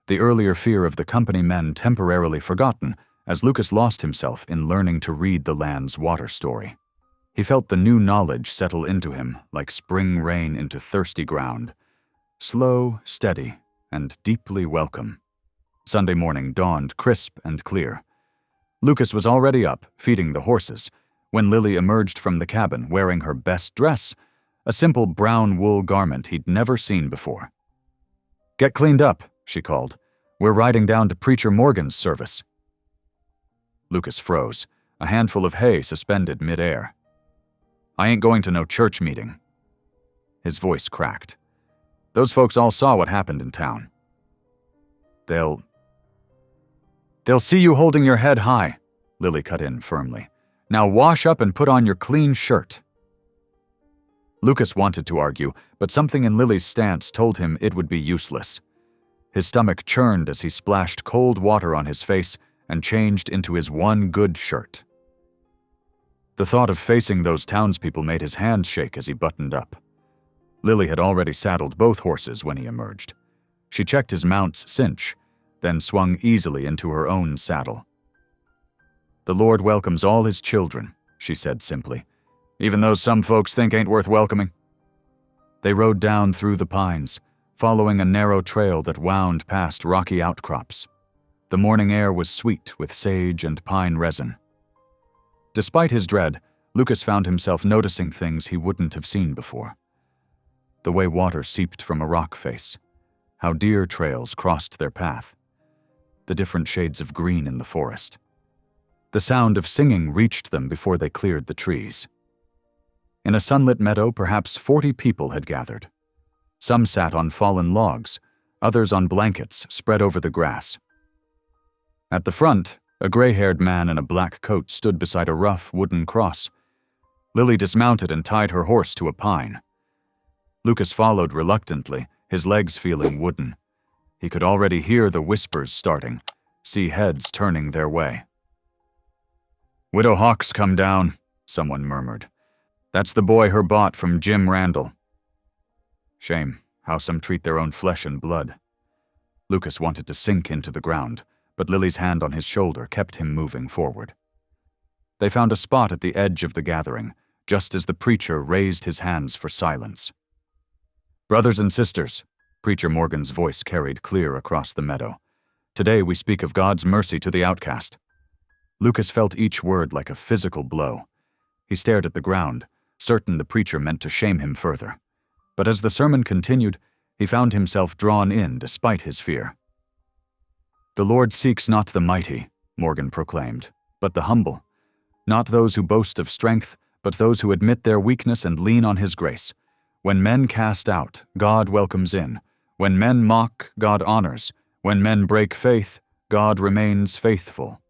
the earlier fear of the company men temporarily forgotten as Lucas lost himself in learning to read the land's water story. He felt the new knowledge settle into him like spring rain into thirsty ground, slow, steady, and deeply welcome. Sunday morning dawned crisp and clear. Lucas was already up, feeding the horses, when Lily emerged from the cabin wearing her best dress, a simple brown wool garment he'd never seen before. "Get cleaned up," she called. "We're riding down to Preacher Morgan's service." Lucas froze, a handful of hay suspended mid-air. "I ain't going to no church meeting." His voice cracked. "Those folks all saw what happened in town. They'll see you holding your head high," Lily cut in firmly. "Now wash up and put on your clean shirt." Lucas wanted to argue, but something in Lily's stance told him it would be useless. His stomach churned as he splashed cold water on his face and changed into his one good shirt. The thought of facing those townspeople made his hands shake as he buttoned up. Lily had already saddled both horses when he emerged. She checked his mount's cinch, then swung easily into her own saddle. "The Lord welcomes all his children," she said simply, "even those some folks think ain't worth welcoming." They rode down through the pines, following a narrow trail that wound past rocky outcrops. The morning air was sweet with sage and pine resin. Despite his dread, Lucas found himself noticing things he wouldn't have seen before. The way water seeped from a rock face, how deer trails crossed their path, the different shades of green in the forest. The sound of singing reached them before they cleared the trees. In a sunlit meadow, perhaps 40 people had gathered. Some sat on fallen logs, others on blankets spread over the grass. At the front, a gray-haired man in a black coat stood beside a rough wooden cross. Lily dismounted and tied her horse to a pine. Lucas followed reluctantly, his legs feeling wooden. He could already hear the whispers starting, see heads turning their way. "Widow Hawk's come down," someone murmured. "That's the boy her bought from Jim Randall." Shame, how some treat their own flesh and blood. Lucas wanted to sink into the ground, but Lily's hand on his shoulder kept him moving forward. They found a spot at the edge of the gathering, just as the preacher raised his hands for silence. "Brothers and sisters," Preacher Morgan's voice carried clear across the meadow, "today we speak of God's mercy to the outcast." Lucas felt each word like a physical blow. He stared at the ground, certain the preacher meant to shame him further. But as the sermon continued, he found himself drawn in despite his fear. "The Lord seeks not the mighty," Morgan proclaimed, "but the humble. Not those who boast of strength, but those who admit their weakness and lean on his grace. When men cast out, God welcomes in. When men mock, God honors. When men break faith, God remains faithful."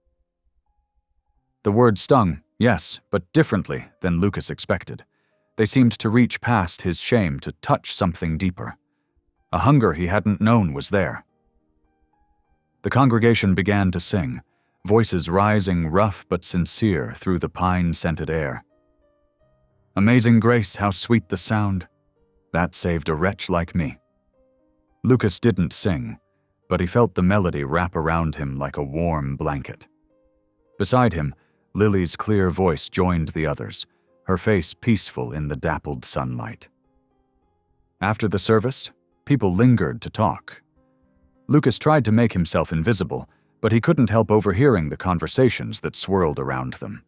The words stung, yes, but differently than Lucas expected. They seemed to reach past his shame to touch something deeper. A hunger he hadn't known was there. The congregation began to sing, voices rising rough but sincere through the pine-scented air. "Amazing grace, how sweet the sound. That saved a wretch like me." Lucas didn't sing, but he felt the melody wrap around him like a warm blanket. Beside him, Lily's clear voice joined the others, her face peaceful in the dappled sunlight. After the service, people lingered to talk. Lucas tried to make himself invisible, but he couldn't help overhearing the conversations that swirled around them.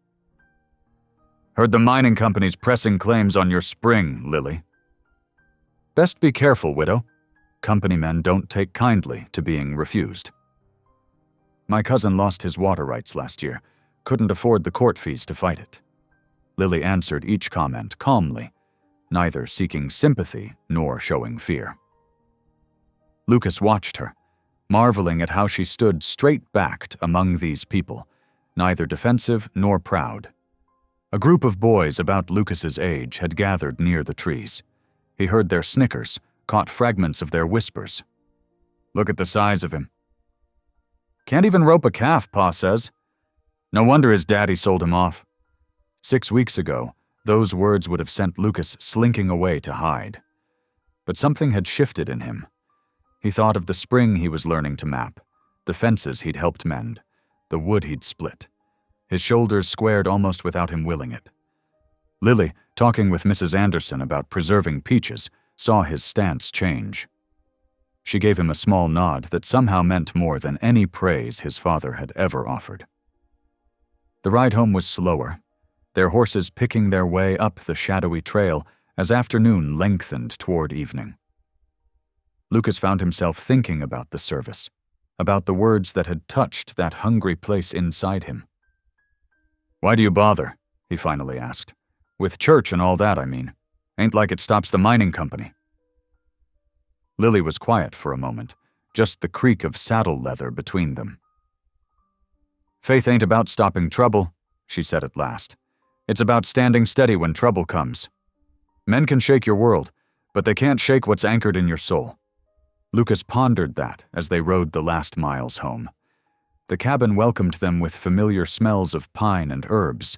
"Heard the mining company's pressing claims on your spring, Lily." "Best be careful, widow. Company men don't take kindly to being refused." "My cousin lost his water rights last year, couldn't afford the court fees to fight it." Lily answered each comment calmly, neither seeking sympathy nor showing fear. Lucas watched her, marveling at how she stood straight-backed among these people, neither defensive nor proud. A group of boys about Lucas's age had gathered near the trees. He heard their snickers, caught fragments of their whispers. "Look at the size of him." "Can't even rope a calf, Pa says. No wonder his daddy sold him off." 6 weeks ago, those words would have sent Lucas slinking away to hide. But something had shifted in him. He thought of the spring he was learning to map, the fences he'd helped mend, the wood he'd split. His shoulders squared almost without him willing it. Lily, talking with Mrs. Anderson about preserving peaches, saw his stance change. She gave him a small nod that somehow meant more than any praise his father had ever offered. The ride home was slower, their horses picking their way up the shadowy trail as afternoon lengthened toward evening. Lucas found himself thinking about the service, about the words that had touched that hungry place inside him. "Why do you bother?" he finally asked. "With church and all that, I mean. Ain't like it stops the mining company." Lily was quiet for a moment, just the creak of saddle leather between them. "Faith ain't about stopping trouble," she said at last. "It's about standing steady when trouble comes. Men can shake your world, but they can't shake what's anchored in your soul." Lucas pondered that as they rode the last miles home. The cabin welcomed them with familiar smells of pine and herbs.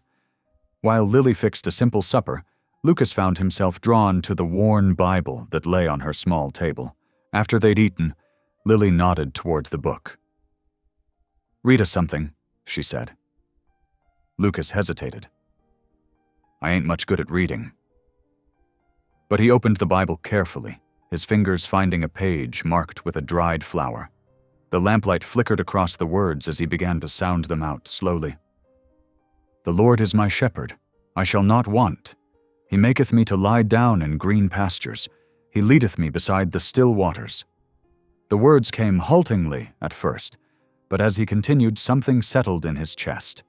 While Lily fixed a simple supper, Lucas found himself drawn to the worn Bible that lay on her small table. After they'd eaten, Lily nodded toward the book. "Read us something," she said. Lucas hesitated. "I ain't much good at reading." But he opened the Bible carefully, his fingers finding a page marked with a dried flower. The lamplight flickered across the words as he began to sound them out slowly. "The Lord is my shepherd, I shall not want. He maketh me to lie down in green pastures. He leadeth me beside the still waters. The words came haltingly at first, but as he continued, something settled in his chest.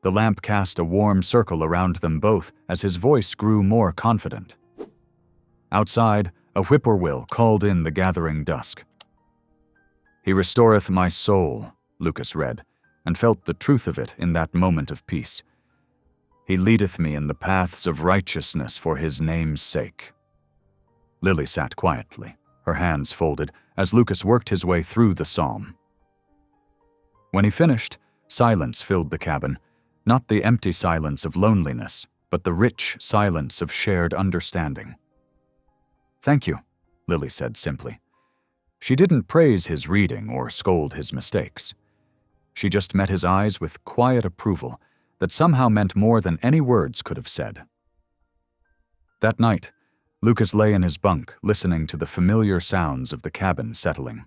The lamp cast a warm circle around them both as his voice grew more confident. Outside, a whippoorwill called in the gathering dusk. "He restoreth my soul," Lucas read, and felt the truth of it in that moment of peace. "He leadeth me in the paths of righteousness for his name's sake." Lily sat quietly, her hands folded, as Lucas worked his way through the psalm. When he finished, silence filled the cabin, not the empty silence of loneliness, but the rich silence of shared understanding. "Thank you," Lily said simply. She didn't praise his reading or scold his mistakes. She just met his eyes with quiet approval that somehow meant more than any words could have said. That night, Lucas lay in his bunk, listening to the familiar sounds of the cabin settling.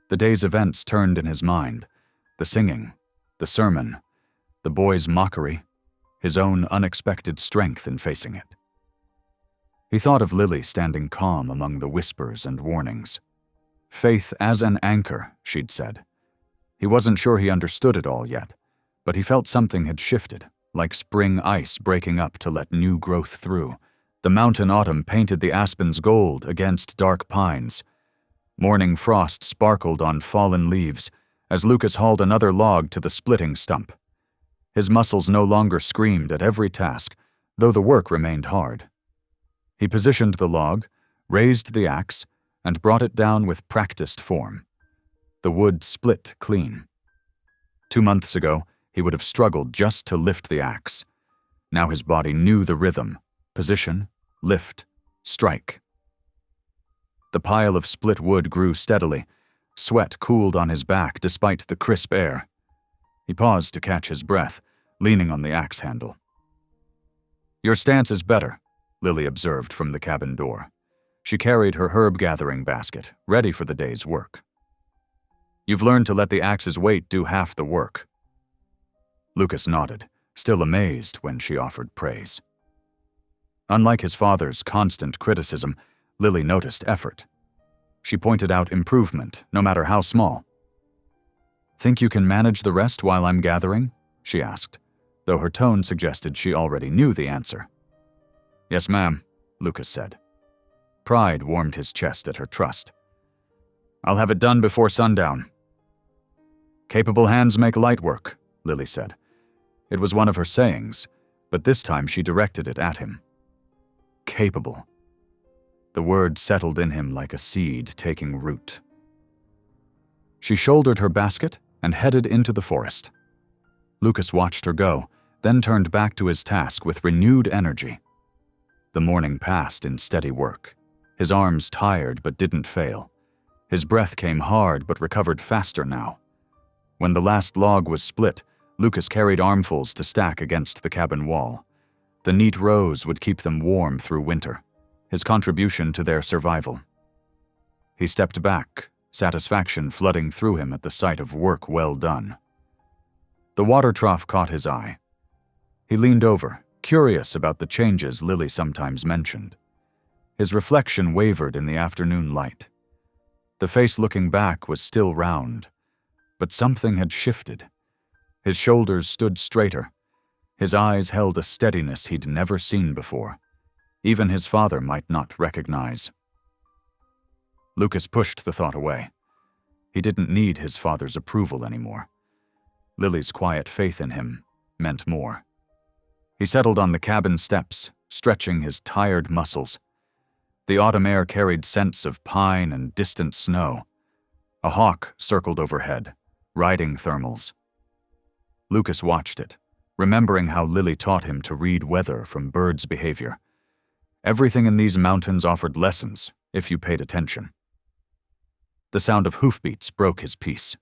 The day's events turned in his mind: the singing, the sermon, the boy's mockery, his own unexpected strength in facing it. He thought of Lily standing calm among the whispers and warnings. Faith as an anchor, she'd said. He wasn't sure he understood it all yet, but he felt something had shifted, like spring ice breaking up to let new growth through. The mountain autumn painted the aspens gold against dark pines. Morning frost sparkled on fallen leaves as Lucas hauled another log to the splitting stump. His muscles no longer screamed at every task, though the work remained hard. He positioned the log, raised the axe, and brought it down with practiced form. The wood split clean. 2 months ago, he would have struggled just to lift the axe. Now his body knew the rhythm: position, lift, strike. The pile of split wood grew steadily. Sweat cooled on his back despite the crisp air. He paused to catch his breath, leaning on the axe handle. "Your stance is better," Lily observed from the cabin door. She carried her herb-gathering basket, ready for the day's work. "You've learned to let the axe's weight do half the work." Lucas nodded, still amazed when she offered praise. Unlike his father's constant criticism, Lily noticed effort. She pointed out improvement, no matter how small. "Think you can manage the rest while I'm gathering?" she asked, though her tone suggested she already knew the answer. "Yes, ma'am," Lucas said. Pride warmed his chest at her trust. "I'll have it done before sundown." "Capable hands make light work," Lily said. It was one of her sayings, but this time she directed it at him. Capable. The word settled in him like a seed taking root. She shouldered her basket and headed into the forest. Lucas watched her go, then turned back to his task with renewed energy. The morning passed in steady work. His arms tired but didn't fail. His breath came hard but recovered faster now. When the last log was split, Lucas carried armfuls to stack against the cabin wall. The neat rows would keep them warm through winter, his contribution to their survival. He stepped back, satisfaction flooding through him at the sight of work well done. The water trough caught his eye. He leaned over, curious about the changes Lily sometimes mentioned. His reflection wavered in the afternoon light. The face looking back was still round, but something had shifted. His shoulders stood straighter. His eyes held a steadiness he'd never seen before. Even his father might not recognize. Lucas pushed the thought away. He didn't need his father's approval anymore. Lily's quiet faith in him meant more. He settled on the cabin steps, stretching his tired muscles. The autumn air carried scents of pine and distant snow. A hawk circled overhead, riding thermals. Lucas watched it, remembering how Lily taught him to read weather from birds' behavior. Everything in these mountains offered lessons, if you paid attention. The sound of hoofbeats broke his peace.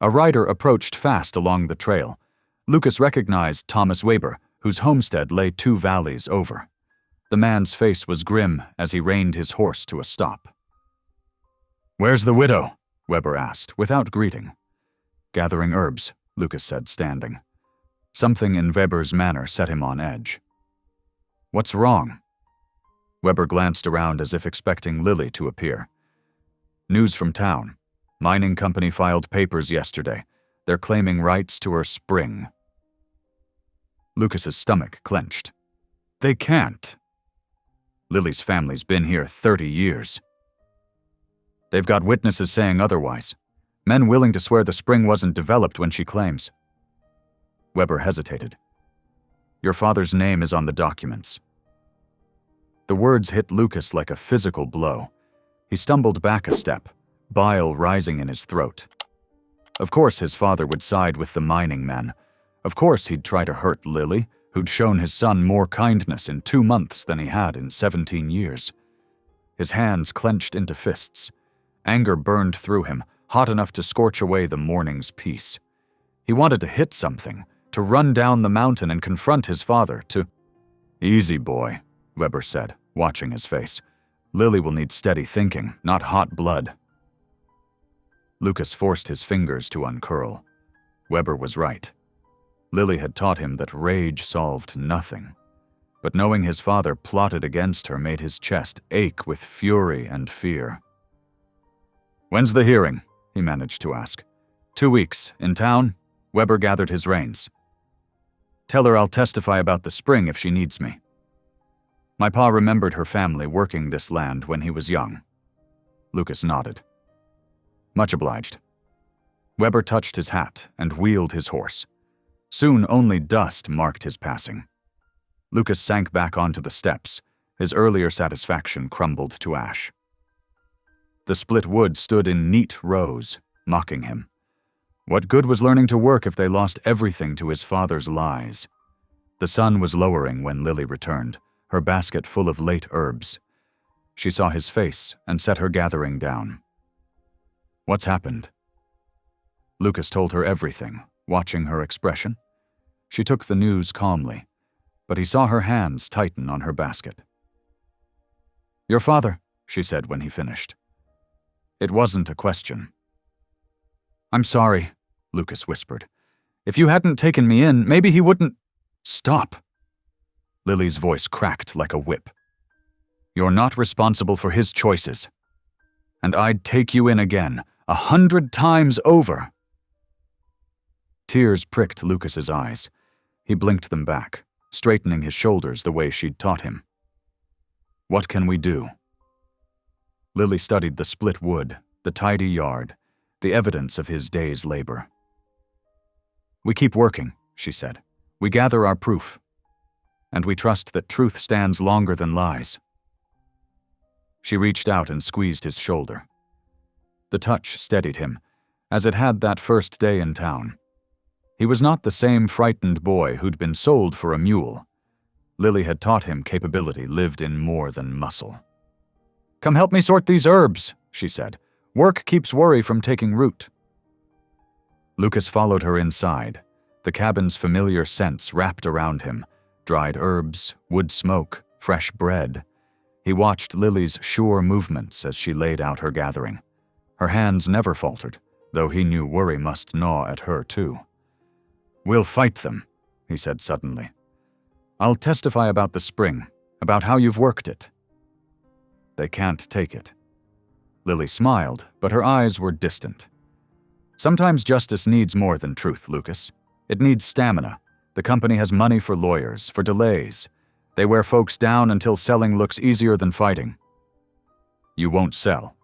A rider approached fast along the trail. Lucas recognized Thomas Weber, whose homestead lay 2 valleys over. The man's face was grim as he reined his horse to a stop. "Where's the widow?" Weber asked, without greeting. "Gathering herbs," Lucas said, standing. Something in Weber's manner set him on edge. "What's wrong?" Weber glanced around as if expecting Lily to appear. News from town. Mining company filed papers yesterday. They're claiming rights to her spring. Lucas's stomach clenched. They can't. Lily's family's been here 30 years. They've got witnesses saying otherwise. Men willing to swear the spring wasn't developed when she claims. Weber hesitated. Your father's name is on the documents. The words hit Lucas like a physical blow. He stumbled back a step, bile rising in his throat. Of course his father would side with the mining men. Of course he'd try to hurt Lily, who'd shown his son more kindness in 2 months than he had in 17 years. His hands clenched into fists. Anger burned through him, hot enough to scorch away the morning's peace. He wanted to hit something, to run down the mountain and confront his father, to— Easy, boy, Weber said, watching his face. Lily will need steady thinking, not hot blood. Lucas forced his fingers to uncurl. Weber was right. Lily had taught him that rage solved nothing. But knowing his father plotted against her made his chest ache with fury and fear. When's the hearing? He managed to ask. 2 weeks. In town? Weber gathered his reins. Tell her I'll testify about the spring if she needs me. My pa remembered her family working this land when he was young. Lucas nodded. Much obliged. Weber touched his hat and wheeled his horse. Soon only dust marked his passing. Lucas sank back onto the steps. His earlier satisfaction crumbled to ash. The split wood stood in neat rows, mocking him. What good was learning to work if they lost everything to his father's lies? The sun was lowering when Lily returned, her basket full of late herbs. She saw his face and set her gathering down. What's happened? Lucas told her everything, watching her expression. She took the news calmly, but he saw her hands tighten on her basket. Your father, she said when he finished. It wasn't a question. I'm sorry, Lucas whispered. If you hadn't taken me in, maybe he wouldn't— Stop! Lily's voice cracked like a whip. You're not responsible for his choices. And I'd take you in again, 100 times over. Tears pricked Lucas's eyes. He blinked them back, straightening his shoulders the way she'd taught him. What can we do? Lily studied the split wood, the tidy yard, the evidence of his day's labor. We keep working, she said. We gather our proof. And we trust that truth stands longer than lies. She reached out and squeezed his shoulder. The touch steadied him, as it had that first day in town. He was not the same frightened boy who'd been sold for a mule. Lily had taught him capability lived in more than muscle. Come help me sort these herbs, she said. Work keeps worry from taking root. Lucas followed her inside, the cabin's familiar scents wrapped around him, dried herbs, wood smoke, fresh bread. He watched Lily's sure movements as she laid out her gathering. Her hands never faltered, though he knew worry must gnaw at her too. We'll fight them, he said suddenly. I'll testify about the spring, about how you've worked it. They can't take it. Lily smiled, but her eyes were distant. Sometimes justice needs more than truth, Lucas. It needs stamina. The company has money for lawyers, for delays. They wear folks down until selling looks easier than fighting. You won't sell.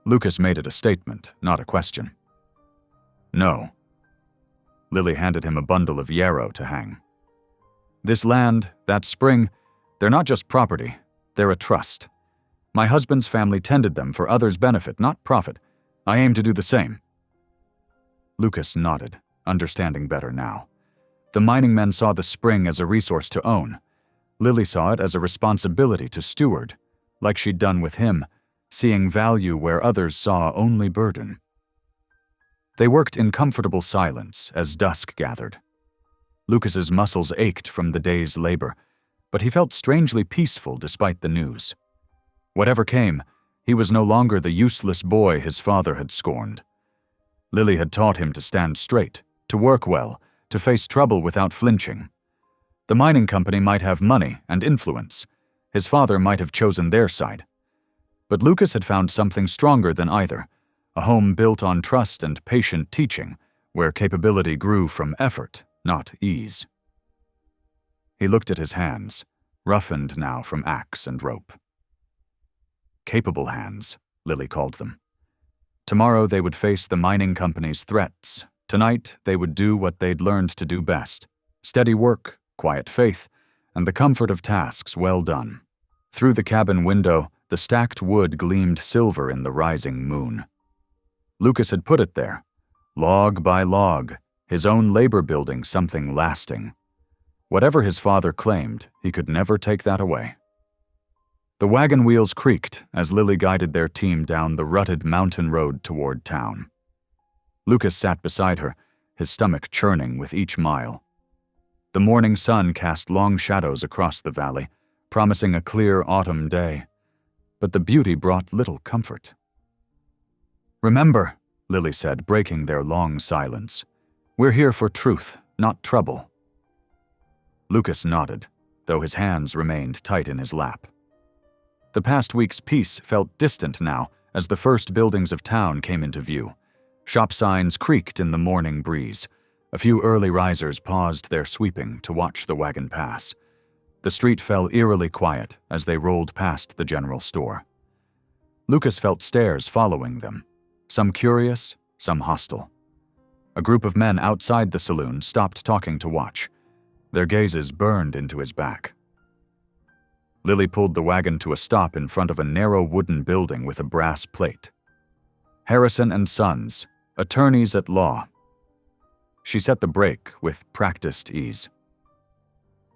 Lucas made it a statement, not a question. No. Lily handed him a bundle of yarrow to hang. This land, that spring, they're not just property, they're a trust. My husband's family tended them for others' benefit, not profit. I aim to do the same. Lucas nodded, understanding better now. The mining men saw the spring as a resource to own. Lily saw it as a responsibility to steward, like she'd done with him, seeing value where others saw only burden. They worked in comfortable silence as dusk gathered. Lucas's muscles ached from the day's labor, but he felt strangely peaceful despite the news. Whatever came, he was no longer the useless boy his father had scorned. Lily had taught him to stand straight, to work well, to face trouble without flinching. The mining company might have money and influence. His father might have chosen their side. But Lucas had found something stronger than either, a home built on trust and patient teaching, where capability grew from effort, not ease. He looked at his hands, roughened now from axe and rope. Capable hands, Lily called them. Tomorrow they would face the mining company's threats. Tonight they would do what they'd learned to do best: steady work, quiet faith, and the comfort of tasks well done. Through the cabin window, the stacked wood gleamed silver in the rising moon. Lucas had put it there, log by log, his own labor building something lasting. Whatever his father claimed, he could never take that away. The wagon wheels creaked as Lily guided their team down the rutted mountain road toward town. Lucas sat beside her, his stomach churning with each mile. The morning sun cast long shadows across the valley, promising a clear autumn day. But the beauty brought little comfort. "Remember," Lily said, breaking their long silence, "we're here for truth, not trouble." Lucas nodded, though his hands remained tight in his lap. The past week's peace felt distant now as the first buildings of town came into view. Shop signs creaked in the morning breeze. A few early risers paused their sweeping to watch the wagon pass. The street fell eerily quiet as they rolled past the general store. Lucas felt stares following them, some curious, some hostile. A group of men outside the saloon stopped talking to watch. Their gazes burned into his back. Lily pulled the wagon to a stop in front of a narrow wooden building with a brass plate. Harrison and Sons, attorneys at law. She set the brake with practiced ease.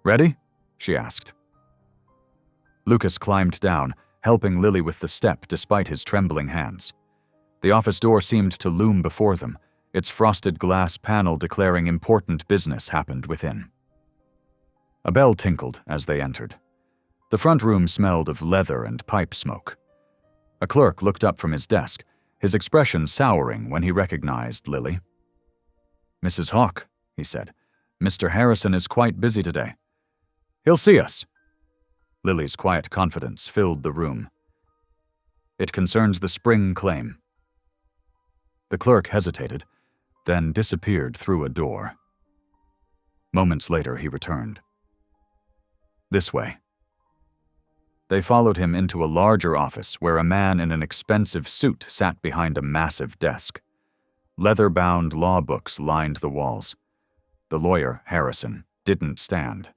"Ready?" she asked. Lucas climbed down, helping Lily with the step despite his trembling hands. The office door seemed to loom before them, its frosted glass panel declaring important business happened within. A bell tinkled as they entered. The front room smelled of leather and pipe smoke. A clerk looked up from his desk, his expression souring when he recognized Lily. "Mrs. Hawke," he said, "Mr. Harrison is quite busy today." "He'll see us." Lily's quiet confidence filled the room. "It concerns the spring claim." The clerk hesitated, then disappeared through a door. Moments later he returned. "This way." They followed him into a larger office where a man in an expensive suit sat behind a massive desk. Leather-bound law books lined the walls. The lawyer, Harrison, didn't stand.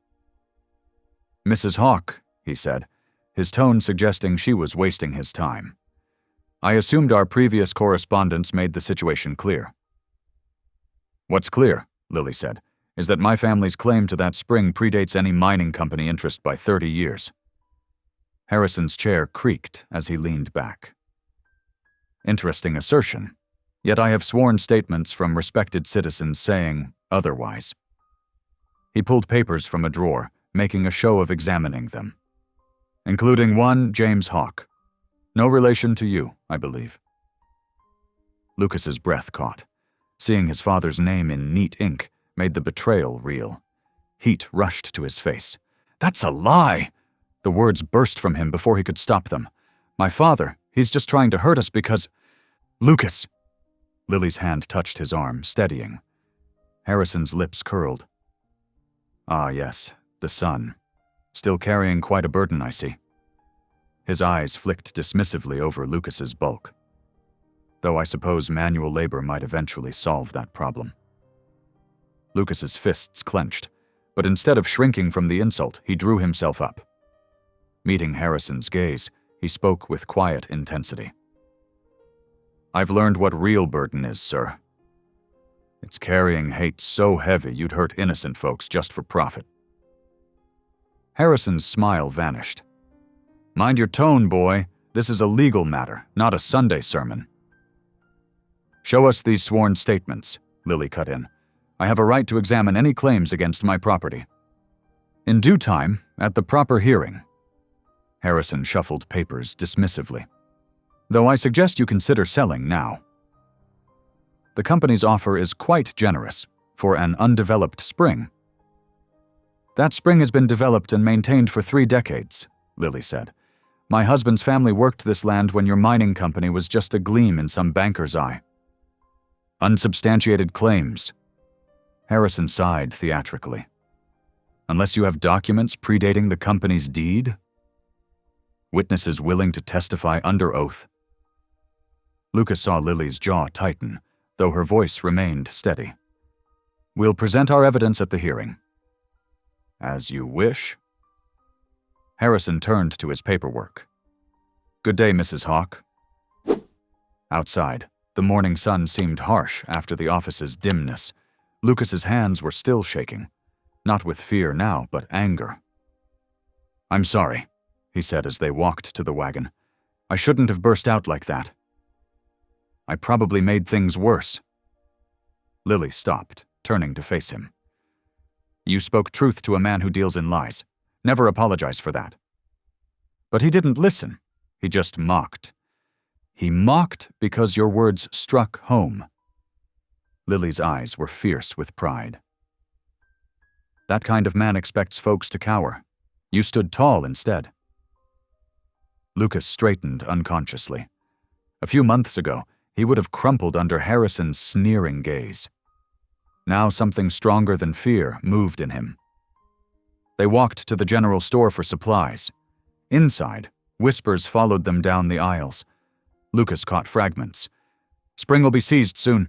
"Mrs. Hawke," he said, his tone suggesting she was wasting his time. "I assumed our previous correspondence made the situation clear." "What's clear," Lily said, "is that my family's claim to that spring predates any mining company interest by 30 years. Harrison's chair creaked as he leaned back. "Interesting assertion, yet I have sworn statements from respected citizens saying otherwise." He pulled papers from a drawer, making a show of examining them. "Including one James Hawke. No relation to you, I believe." Lucas's breath caught. Seeing his father's name in neat ink made the betrayal real. Heat rushed to his face. "That's a lie!" The words burst from him before he could stop them. "My father, he's just trying to hurt us because—" "Lucas!" Lily's hand touched his arm, steadying. Harrison's lips curled. "Ah, yes, the son. Still carrying quite a burden, I see." His eyes flicked dismissively over Lucas's bulk. "Though I suppose manual labor might eventually solve that problem." Lucas's fists clenched, but instead of shrinking from the insult, he drew himself up. Meeting Harrison's gaze, he spoke with quiet intensity. "I've learned what real burden is, sir. It's carrying hate so heavy you'd hurt innocent folks just for profit." Harrison's smile vanished. "Mind your tone, boy. This is a legal matter, not a Sunday sermon." "Show us these sworn statements," Lily cut in. "I have a right to examine any claims against my property." "In due time, at the proper hearing." Harrison shuffled papers dismissively. "Though I suggest you consider selling now. The company's offer is quite generous for an undeveloped spring." "That spring has been developed and maintained for 3 decades," Lily said. My husband's family worked this land when your mining company was just a gleam in some banker's eye. Unsubstantiated claims. Harrison sighed theatrically. Unless you have documents predating the company's deed? Witnesses willing to testify under oath? Lucas saw Lily's jaw tighten, though her voice remained steady. We'll present our evidence at the hearing. As you wish. Harrison turned to his paperwork. Good day, Mrs. Hawke. Outside, the morning sun seemed harsh after the office's dimness. Lucas's hands were still shaking, not with fear now, but anger. I'm sorry, he said as they walked to the wagon. I shouldn't have burst out like that. I probably made things worse. Lily stopped, turning to face him. You spoke truth to a man who deals in lies. Never apologize for that. But he didn't listen. He just mocked. He mocked because your words struck home. Lily's eyes were fierce with pride. That kind of man expects folks to cower. You stood tall instead. Lucas straightened unconsciously. A few months ago, he would have crumpled under Harrison's sneering gaze. Now something stronger than fear moved in him. They walked to the general store for supplies. Inside, whispers followed them down the aisles. Lucas caught fragments. Spring will be seized soon.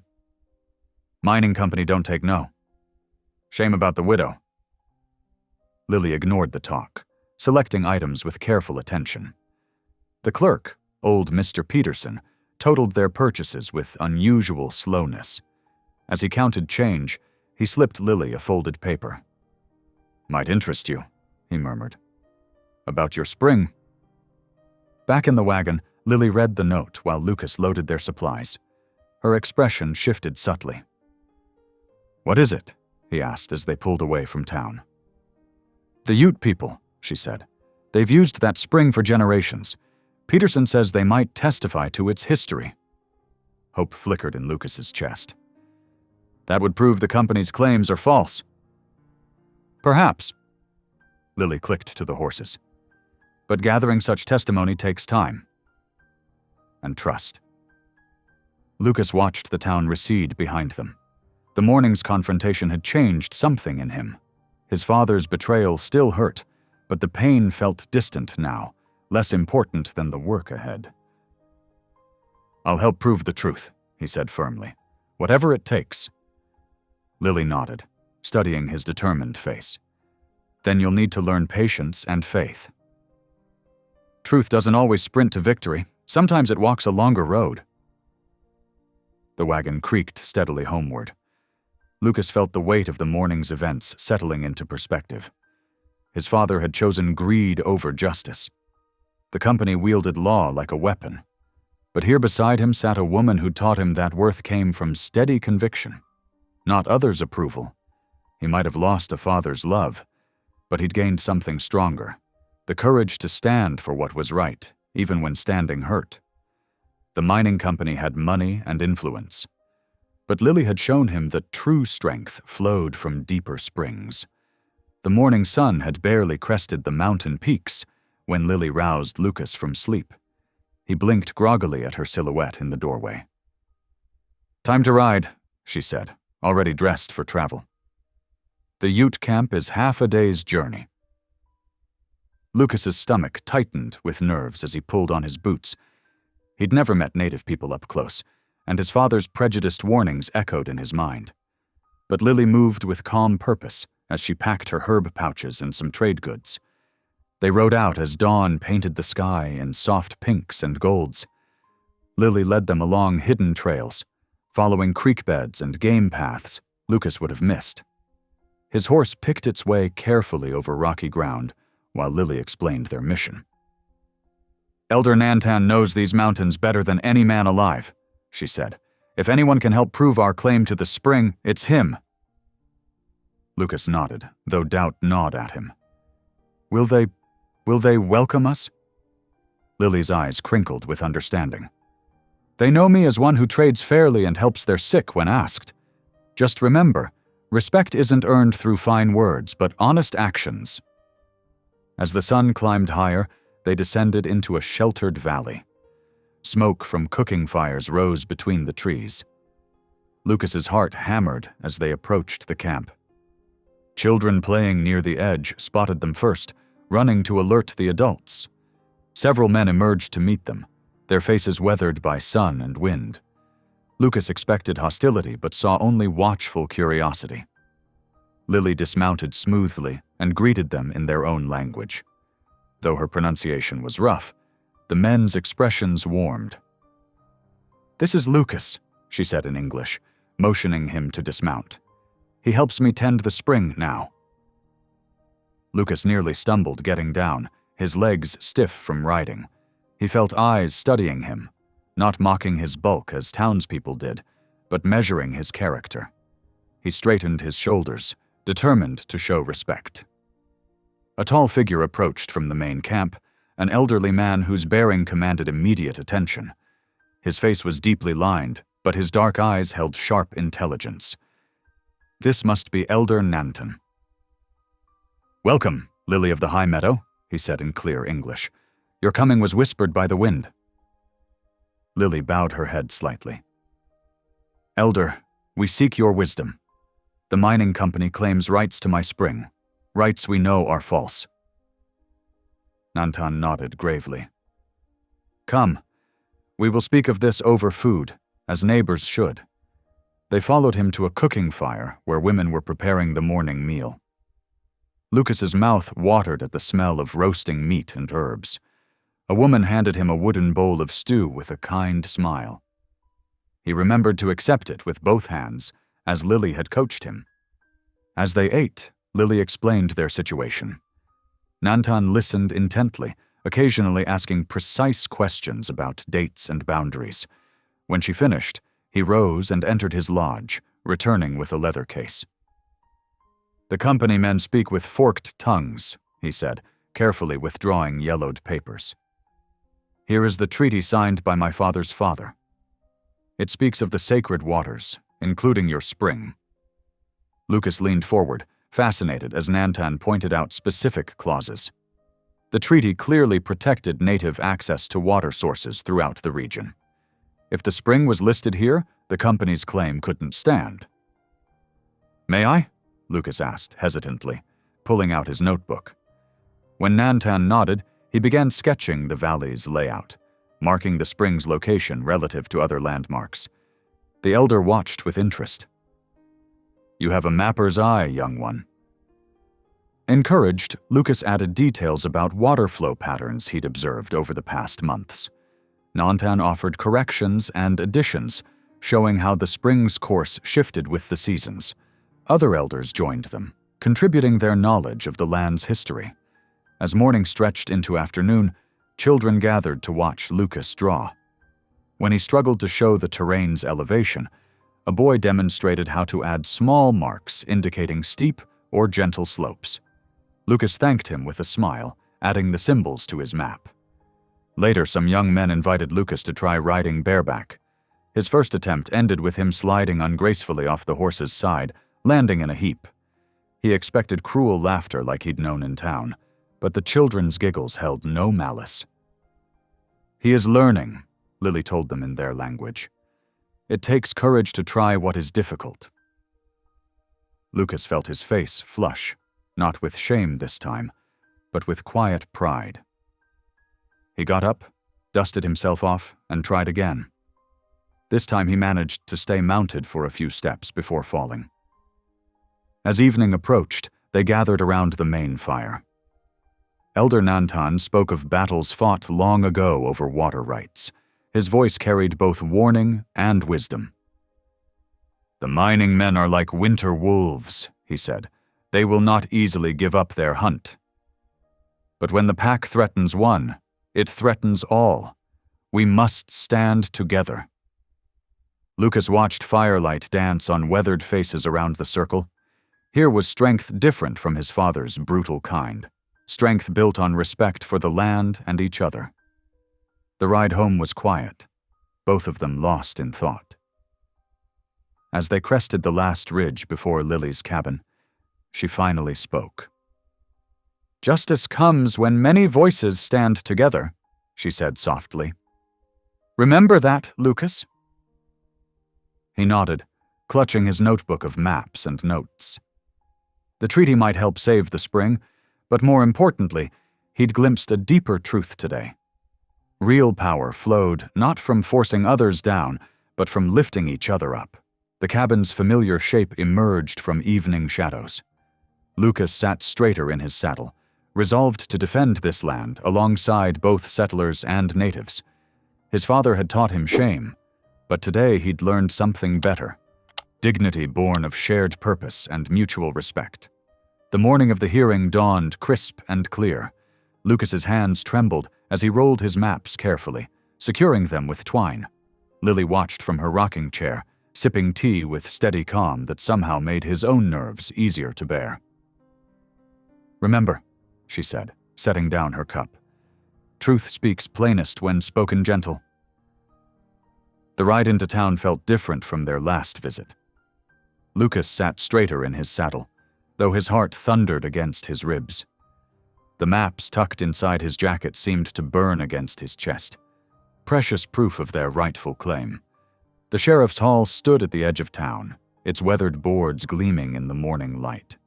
Mining company don't take no. Shame about the widow. Lily ignored the talk, selecting items with careful attention. The clerk, old Mr. Peterson, totaled their purchases with unusual slowness. As he counted change, he slipped Lily a folded paper. Might interest you, he murmured. About your spring. Back in the wagon, Lily read the note while Lucas loaded their supplies. Her expression shifted subtly. What is it? He asked as they pulled away from town. The Ute people, she said. They've used that spring for generations. Peterson says they might testify to its history. Hope flickered in Lucas's chest. That would prove the company's claims are false. Perhaps. Lily clicked to the horses. But gathering such testimony takes time. And trust. Lucas watched the town recede behind them. The morning's confrontation had changed something in him. His father's betrayal still hurt, but the pain felt distant now, less important than the work ahead. I'll help prove the truth, he said firmly. Whatever it takes. Lily nodded, studying his determined face. Then you'll need to learn patience and faith. Truth doesn't always sprint to victory. Sometimes it walks a longer road. The wagon creaked steadily homeward. Lucas felt the weight of the morning's events settling into perspective. His father had chosen greed over justice. The company wielded law like a weapon. But here beside him sat a woman who taught him that worth came from steady conviction, not others' approval. He might have lost a father's love, but he'd gained something stronger, the courage to stand for what was right, even when standing hurt. The mining company had money and influence. But Lily had shown him that true strength flowed from deeper springs. The morning sun had barely crested the mountain peaks when Lily roused Lucas from sleep. He blinked groggily at her silhouette in the doorway. Time to ride, she said, already dressed for travel. The Ute camp is half a day's journey. Lucas's stomach tightened with nerves as he pulled on his boots. He'd never met native people up close, and his father's prejudiced warnings echoed in his mind. But Lily moved with calm purpose as she packed her herb pouches and some trade goods. They rode out as dawn painted the sky in soft pinks and golds. Lily led them along hidden trails, following creek beds and game paths Lucas would have missed. His horse picked its way carefully over rocky ground while Lily explained their mission. Elder Nantan knows these mountains better than any man alive, she said. If anyone can help prove our claim to the spring, it's him. Lucas nodded, though doubt gnawed at him. Will they welcome us? Lily's eyes crinkled with understanding. They know me as one who trades fairly and helps their sick when asked. Just remember, respect isn't earned through fine words, but honest actions. As the sun climbed higher, they descended into a sheltered valley. Smoke from cooking fires rose between the trees. Lucas's heart hammered as they approached the camp. Children playing near the edge spotted them first, running to alert the adults. Several men emerged to meet them, their faces weathered by sun and wind. Lucas expected hostility but saw only watchful curiosity. Lily dismounted smoothly and greeted them in their own language. Though her pronunciation was rough, the men's expressions warmed. "This is Lucas," she said in English, motioning him to dismount. "He helps me tend the spring now." Lucas nearly stumbled getting down, his legs stiff from riding. He felt eyes studying him, not mocking his bulk as townspeople did, but measuring his character. He straightened his shoulders, determined to show respect. A tall figure approached from the main camp, an elderly man whose bearing commanded immediate attention. His face was deeply lined, but his dark eyes held sharp intelligence. This must be Elder Nanton. "Welcome, Lily of the High Meadow," he said in clear English. "Your coming was whispered by the wind." Lily bowed her head slightly. "Elder, we seek your wisdom. The mining company claims rights to my spring, rights we know are false." Nanton nodded gravely. "Come, we will speak of this over food, as neighbors should." They followed him to a cooking fire where women were preparing the morning meal. Lucas's mouth watered at the smell of roasting meat and herbs. A woman handed him a wooden bowl of stew with a kind smile. He remembered to accept it with both hands, as Lily had coached him. As they ate, Lily explained their situation. Nanton listened intently, occasionally asking precise questions about dates and boundaries. When she finished, he rose and entered his lodge, returning with a leather case. "The company men speak with forked tongues," he said, carefully withdrawing yellowed papers. "Here is the treaty signed by my father's father. It speaks of the sacred waters, including your spring." Lucas leaned forward, fascinated as Nanton pointed out specific clauses. The treaty clearly protected native access to water sources throughout the region. If the spring was listed here, the company's claim couldn't stand. "May I?" Lucas asked hesitantly, pulling out his notebook. When Nanton nodded, he began sketching the valley's layout, marking the spring's location relative to other landmarks. The elder watched with interest. "You have a mapper's eye, young one." Encouraged, Lucas added details about water flow patterns he'd observed over the past months. Nanton offered corrections and additions, showing how the spring's course shifted with the seasons. Other elders joined them, contributing their knowledge of the land's history. As morning stretched into afternoon, children gathered to watch Lucas draw. When he struggled to show the terrain's elevation, a boy demonstrated how to add small marks indicating steep or gentle slopes. Lucas thanked him with a smile, adding the symbols to his map. Later, some young men invited Lucas to try riding bareback. His first attempt ended with him sliding ungracefully off the horse's side, landing in a heap. He expected cruel laughter like he'd known in town, but the children's giggles held no malice. "He is learning," Lily told them in their language. "It takes courage to try what is difficult." Lucas felt his face flush, not with shame this time, but with quiet pride. He got up, dusted himself off, and tried again. This time he managed to stay mounted for a few steps before falling. As evening approached, they gathered around the main fire. Elder Nanton spoke of battles fought long ago over water rights. His voice carried both warning and wisdom. "The mining men are like winter wolves," he said. "They will not easily give up their hunt. But when the pack threatens one, it threatens all. We must stand together." Lucas watched firelight dance on weathered faces around the circle. Here was strength different from his father's brutal kind, strength built on respect for the land and each other. The ride home was quiet, both of them lost in thought. As they crested the last ridge before Lily's cabin, she finally spoke. "Justice comes when many voices stand together," she said softly. "Remember that, Lucas?" He nodded, clutching his notebook of maps and notes. The treaty might help save the spring, but more importantly, he'd glimpsed a deeper truth today. Real power flowed not from forcing others down, but from lifting each other up. The cabin's familiar shape emerged from evening shadows. Lucas sat straighter in his saddle, resolved to defend this land alongside both settlers and natives. His father had taught him shame, but today he'd learned something better: dignity born of shared purpose and mutual respect. The morning of the hearing dawned crisp and clear. Lucas's hands trembled as he rolled his maps carefully, securing them with twine. Lily watched from her rocking chair, sipping tea with steady calm that somehow made his own nerves easier to bear. "Remember," she said, setting down her cup, "truth speaks plainest when spoken gentle." The ride into town felt different from their last visit. Lucas sat straighter in his saddle, though his heart thundered against his ribs. The maps tucked inside his jacket seemed to burn against his chest, precious proof of their rightful claim. The sheriff's hall stood at the edge of town, its weathered boards gleaming in the morning light.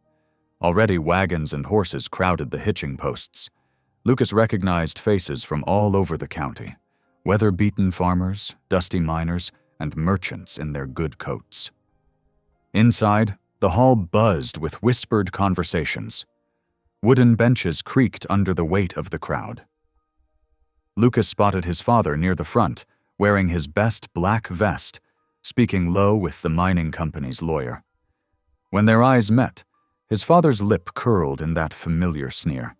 Already wagons and horses crowded the hitching posts. Lucas recognized faces from all over the county: weather-beaten farmers, dusty miners, and merchants in their good coats. Inside, the hall buzzed with whispered conversations. Wooden benches creaked under the weight of the crowd. Lucas spotted his father near the front, wearing his best black vest, speaking low with the mining company's lawyer. When their eyes met, his father's lip curled in that familiar sneer.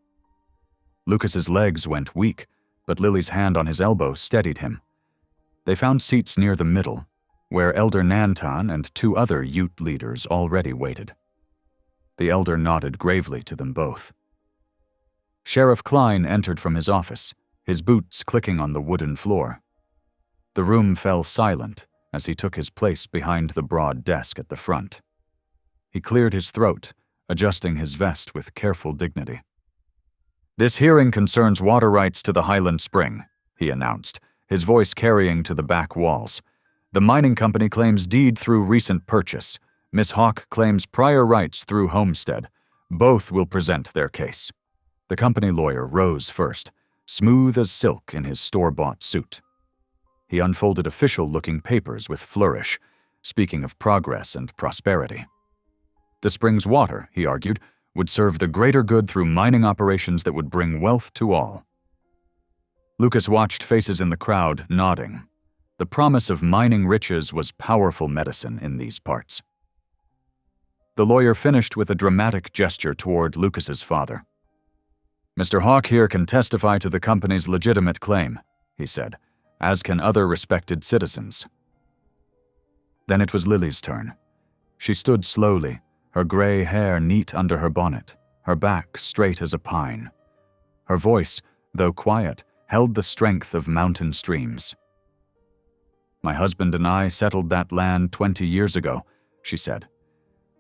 Lucas's legs went weak, but Lily's hand on his elbow steadied him. They found seats near the middle, where Elder Nantan and 2 other Ute leaders already waited. The elder nodded gravely to them both. Sheriff Klein entered from his office, his boots clicking on the wooden floor. The room fell silent as he took his place behind the broad desk at the front. He cleared his throat, adjusting his vest with careful dignity. "This hearing concerns water rights to the Highland Spring," he announced, his voice carrying to the back walls. "The mining company claims deed through recent purchase. Miss Hawk claims prior rights through homestead. Both will present their case." The company lawyer rose first, smooth as silk in his store-bought suit. He unfolded official-looking papers with flourish, speaking of progress and prosperity. The spring's water, he argued, would serve the greater good through mining operations that would bring wealth to all. Lucas watched faces in the crowd, nodding. The promise of mining riches was powerful medicine in these parts. The lawyer finished with a dramatic gesture toward Lucas's father. "Mr. Hawk here can testify to the company's legitimate claim," he said, "as can other respected citizens." Then it was Lily's turn. She stood slowly, her gray hair neat under her bonnet, her back straight as a pine. Her voice, though quiet, held the strength of mountain streams. "My husband and I settled that land 20 years ago," she said.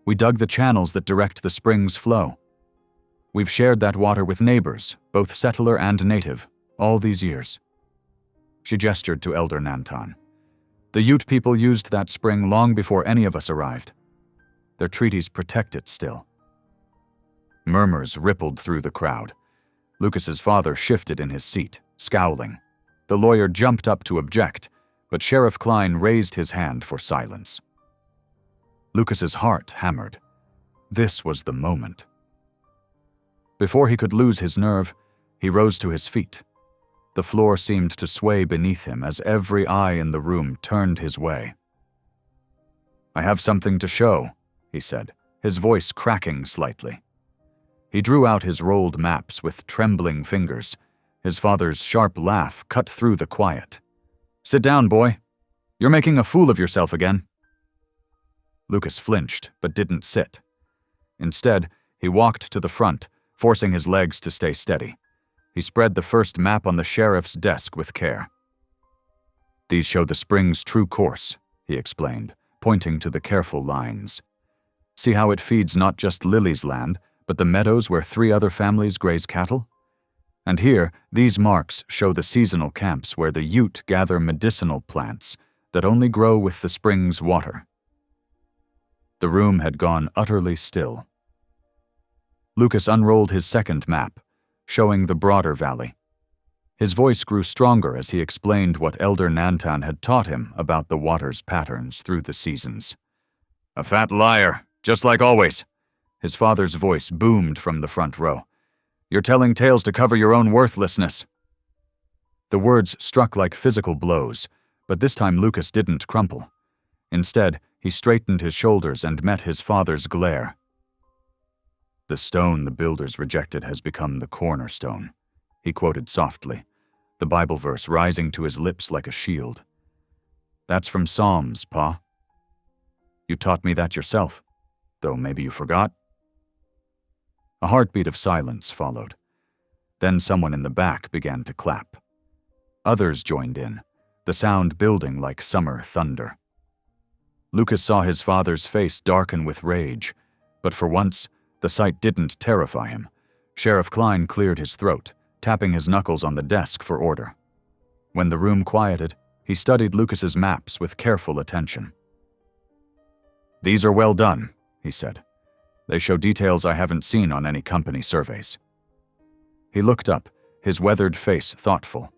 "We dug the channels that direct the spring's flow. We've shared that water with neighbors, both settler and native, all these years." She gestured to Elder Nantan. "The Ute people used that spring long before any of us arrived. Their treaties protect it still." Murmurs rippled through the crowd. Lucas's father shifted in his seat, scowling. The lawyer jumped up to object, but Sheriff Klein raised his hand for silence. Lucas's heart hammered. This was the moment. Before he could lose his nerve, he rose to his feet. The floor seemed to sway beneath him as every eye in the room turned his way. "I have something to show," he said, his voice cracking slightly. He drew out his rolled maps with trembling fingers. His father's sharp laugh cut through the quiet. "Sit down, boy. You're making a fool of yourself again." Lucas flinched, but didn't sit. Instead, he walked to the front, forcing his legs to stay steady. He spread the first map on the sheriff's desk with care. "These show the spring's true course," he explained, pointing to the careful lines. "See how it feeds not just Lily's land, but the meadows where 3 other families graze cattle? And here, these marks show the seasonal camps where the Ute gather medicinal plants that only grow with the spring's water. The room had gone utterly still. Lucas unrolled his second map, showing the broader valley. His voice grew stronger as he explained what Elder Nantan had taught him about the water's patterns through the seasons. "A fat liar, just like always." His father's voice boomed from the front row. "You're telling tales to cover your own worthlessness." The words struck like physical blows, but this time Lucas didn't crumple. Instead, he straightened his shoulders and met his father's glare. "The stone the builders rejected has become the cornerstone," he quoted softly, the Bible verse rising to his lips like a shield. "That's from Psalms, Pa. You taught me that yourself, though maybe you forgot." A heartbeat of silence followed. Then someone in the back began to clap. Others joined in, the sound building like summer thunder. Lucas saw his father's face darken with rage, but for once, the sight didn't terrify him. Sheriff Klein cleared his throat, tapping his knuckles on the desk for order. When the room quieted, he studied Lucas's maps with careful attention. "These are well done," he said. "They show details I haven't seen on any company surveys." He looked up, his weathered face thoughtful.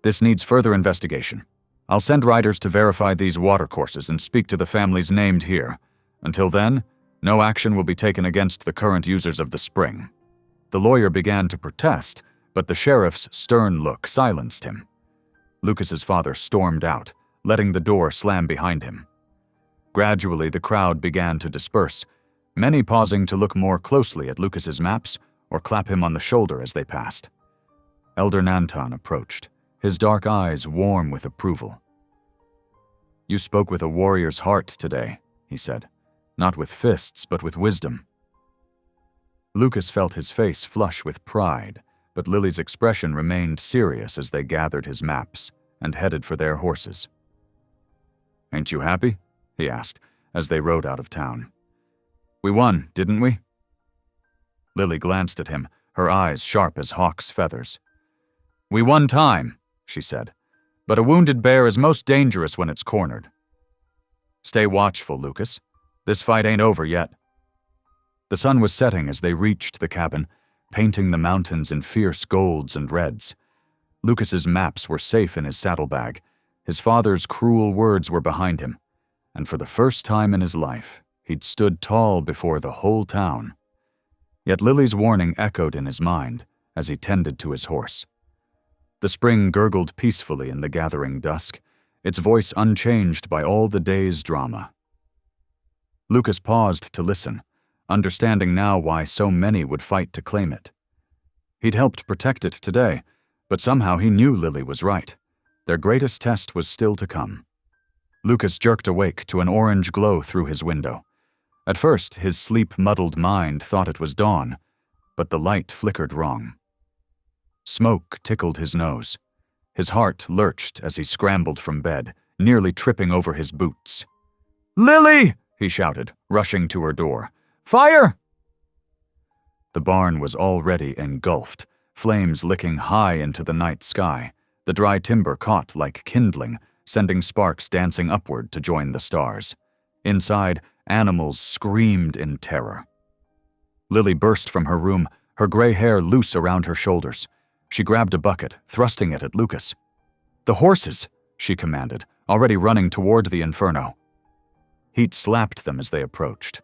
"This needs further investigation. I'll send riders to verify these watercourses and speak to the families named here. Until then, no action will be taken against the current users of the spring." The lawyer began to protest, but the sheriff's stern look silenced him. Lucas's father stormed out, letting the door slam behind him. Gradually, the crowd began to disperse, many pausing to look more closely at Lucas's maps or clap him on the shoulder as they passed. Elder Nantan approached, his dark eyes warm with approval. "You spoke with a warrior's heart today," he said. "Not with fists, but with wisdom." Lucas felt his face flush with pride, but Lily's expression remained serious as they gathered his maps and headed for their horses. "Ain't you happy?" he asked, as they rode out of town. "We won, didn't we?" Lily glanced at him, her eyes sharp as hawk's feathers. "We won time," she said, "but a wounded bear is most dangerous when it's cornered. Stay watchful, Lucas. This fight ain't over yet." The sun was setting as they reached the cabin, painting the mountains in fierce golds and reds. Lucas's maps were safe in his saddlebag. His father's cruel words were behind him, and for the first time in his life, he'd stood tall before the whole town. Yet Lily's warning echoed in his mind as he tended to his horse. The spring gurgled peacefully in the gathering dusk, its voice unchanged by all the day's drama. Lucas paused to listen, understanding now why so many would fight to claim it. He'd helped protect it today, but somehow he knew Lily was right. Their greatest test was still to come. Lucas jerked awake to an orange glow through his window. At first, his sleep-muddled mind thought it was dawn, but the light flickered wrong. Smoke tickled his nose. His heart lurched as he scrambled from bed, nearly tripping over his boots. "Lily!" he shouted, rushing to her door. "Fire!" The barn was already engulfed, flames licking high into the night sky, the dry timber caught like kindling, sending sparks dancing upward to join the stars. Inside, animals screamed in terror. Lily burst from her room, her gray hair loose around her shoulders. She grabbed a bucket, thrusting it at Lucas. "The horses!" she commanded, already running toward the inferno. Heat slapped them as they approached.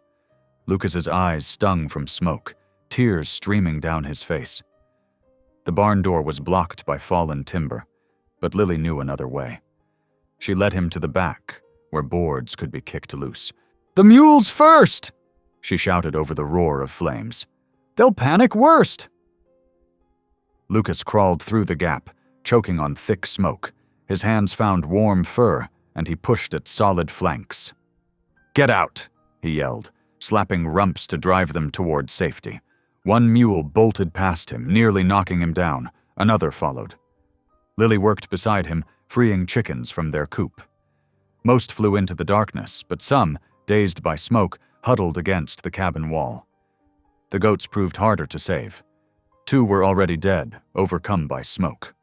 Lucas's eyes stung from smoke, tears streaming down his face. The barn door was blocked by fallen timber, but Lily knew another way. She led him to the back, where boards could be kicked loose. "The mules first!" she shouted over the roar of flames. "They'll panic worst!" Lucas crawled through the gap, choking on thick smoke. His hands found warm fur, and he pushed at solid flanks. "Get out!" he yelled, slapping rumps to drive them toward safety. One mule bolted past him, nearly knocking him down. Another followed. Lily worked beside him, freeing chickens from their coop. Most flew into the darkness, but some, dazed by smoke, huddled against the cabin wall. The goats proved harder to save. 2 were already dead, overcome by smoke.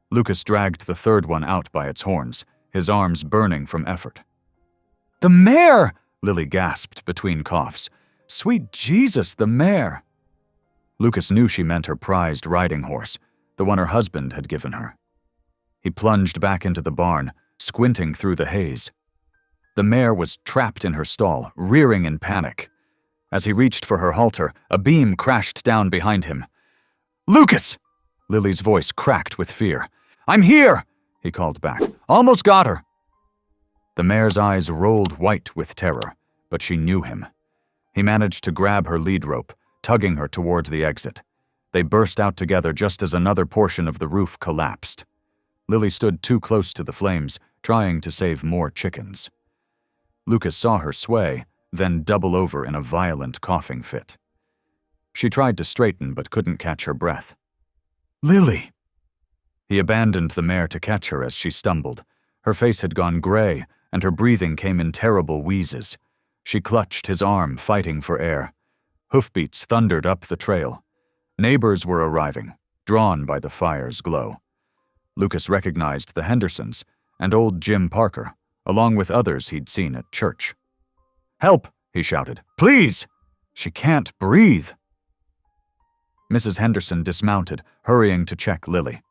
Lucas dragged the third one out by its horns, his arms burning from effort. "The mare!" Lily gasped between coughs. "Sweet Jesus, the mare!" Lucas knew she meant her prized riding horse, the one her husband had given her. He plunged back into the barn, squinting through the haze. The mare was trapped in her stall, rearing in panic. As he reached for her halter, a beam crashed down behind him. "Lucas!" Lily's voice cracked with fear. "I'm here!" he called back. "Almost got her!" The mare's eyes rolled white with terror, but she knew him. He managed to grab her lead rope, tugging her toward the exit. They burst out together just as another portion of the roof collapsed. Lily stood too close to the flames, trying to save more chickens. Lucas saw her sway, then double over in a violent coughing fit. She tried to straighten but couldn't catch her breath. "Lily!" He abandoned the mare to catch her as she stumbled. Her face had gone gray, and her breathing came in terrible wheezes. She clutched his arm, fighting for air. Hoofbeats thundered up the trail. Neighbors were arriving, drawn by the fire's glow. Lucas recognized the Hendersons and old Jim Parker, along with others he'd seen at church. "Help!" he shouted. "Please! She can't breathe!" Mrs. Henderson dismounted, hurrying to check Lily.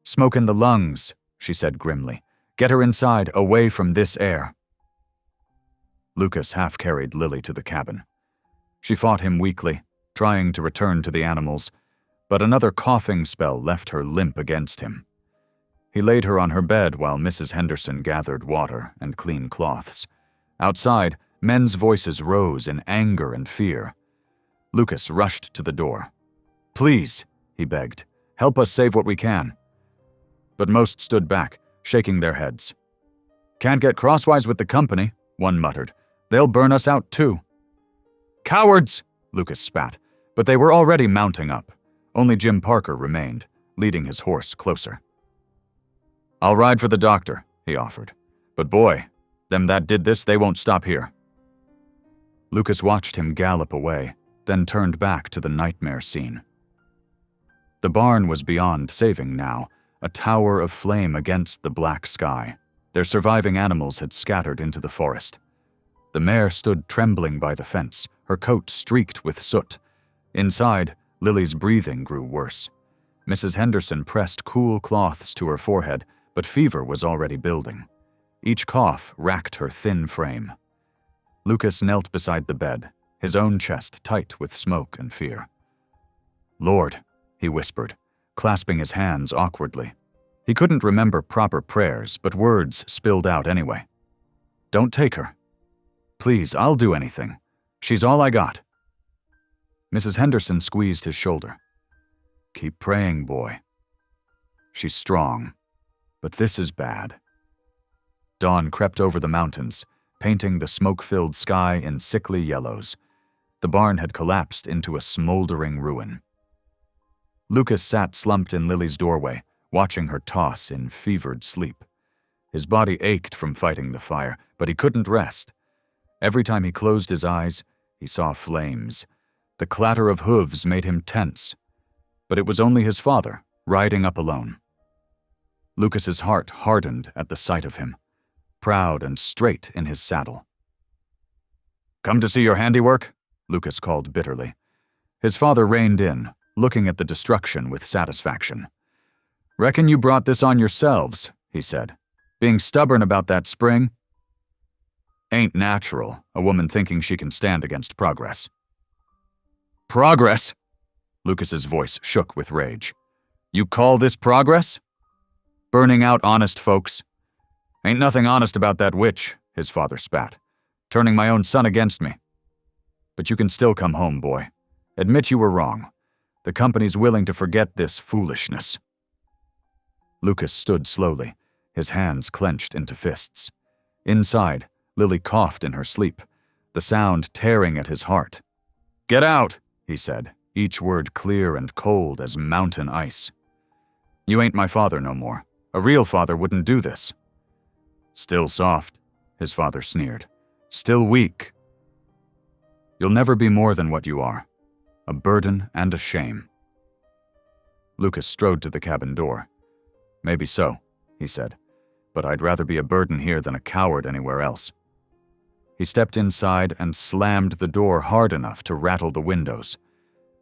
"Smoke in the lungs," she said grimly. "Get her inside, away from this air." Lucas half-carried Lily to the cabin. She fought him weakly, trying to return to the animals, but another coughing spell left her limp against him. He laid her on her bed while Mrs. Henderson gathered water and clean cloths. Outside, men's voices rose in anger and fear. Lucas rushed to the door. "Please," he begged, "help us save what we can." But most stood back, shaking their heads. "Can't get crosswise with the company," one muttered. "They'll burn us out too." "Cowards!" Lucas spat, but they were already mounting up. Only Jim Parker remained, leading his horse closer. "I'll ride for the doctor," he offered. "But boy, them that did this, they won't stop here." Lucas watched him gallop away, then turned back to the nightmare scene. The barn was beyond saving now, a tower of flame against the black sky. Their surviving animals had scattered into the forest. The mare stood trembling by the fence, her coat streaked with soot. Inside, Lily's breathing grew worse. Mrs. Henderson pressed cool cloths to her forehead, but fever was already building. Each cough racked her thin frame. Lucas knelt beside the bed, his own chest tight with smoke and fear. "Lord," he whispered, clasping his hands awkwardly. He couldn't remember proper prayers, but words spilled out anyway. "Don't take her. Please, I'll do anything. She's all I got." Mrs. Henderson squeezed his shoulder. "Keep praying, boy. She's strong, but this is bad." Dawn crept over the mountains, painting the smoke-filled sky in sickly yellows. The barn had collapsed into a smoldering ruin. Lucas sat slumped in Lily's doorway, watching her toss in fevered sleep. His body ached from fighting the fire, but he couldn't rest. Every time he closed his eyes, he saw flames. The clatter of hooves made him tense. But it was only his father, riding up alone. Lucas's heart hardened at the sight of him, proud and straight in his saddle. "Come to see your handiwork?" Lucas called bitterly. His father reined in, looking at the destruction with satisfaction. "Reckon you brought this on yourselves," he said. "Being stubborn about that spring? Ain't natural, a woman thinking she can stand against progress." "Progress?" Lucas's voice shook with rage. "You call this progress? Burning out honest folks? Ain't nothing honest about that witch," his father spat, "turning my own son against me. But you can still come home, boy. Admit you were wrong. The company's willing to forget this foolishness." Lucas stood slowly, his hands clenched into fists. Inside, Lily coughed in her sleep, the sound tearing at his heart. "Get out," he said, each word clear and cold as mountain ice. "You ain't my father no more. A real father wouldn't do this." "Still soft," his father sneered. "Still weak. You'll never be more than what you are. a burden and a shame. Lucas strode to the cabin door. "Maybe so," he said, "but I'd rather be a burden here than a coward anywhere else." He stepped inside and slammed the door hard enough to rattle the windows.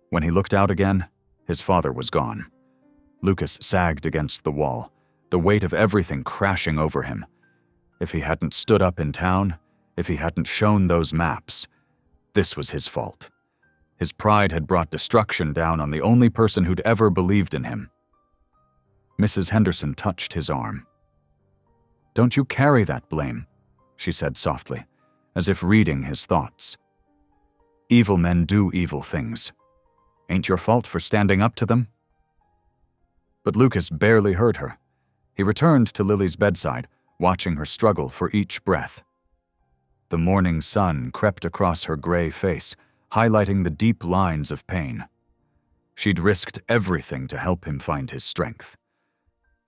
When he looked out again, his father was gone. Lucas sagged against the wall, the weight of everything crashing over him. If he hadn't stood up in town, if he hadn't shown those maps, this was his fault. His pride had brought destruction down on the only person who'd ever believed in him. Mrs. Henderson touched his arm. "Don't you carry that blame," she said softly, as if reading his thoughts. "Evil men do evil things. Ain't your fault for standing up to them?" But Lucas barely heard her. He returned to Lily's bedside, watching her struggle for each breath. The morning sun crept across her gray face, highlighting the deep lines of pain. She'd risked everything to help him find his strength.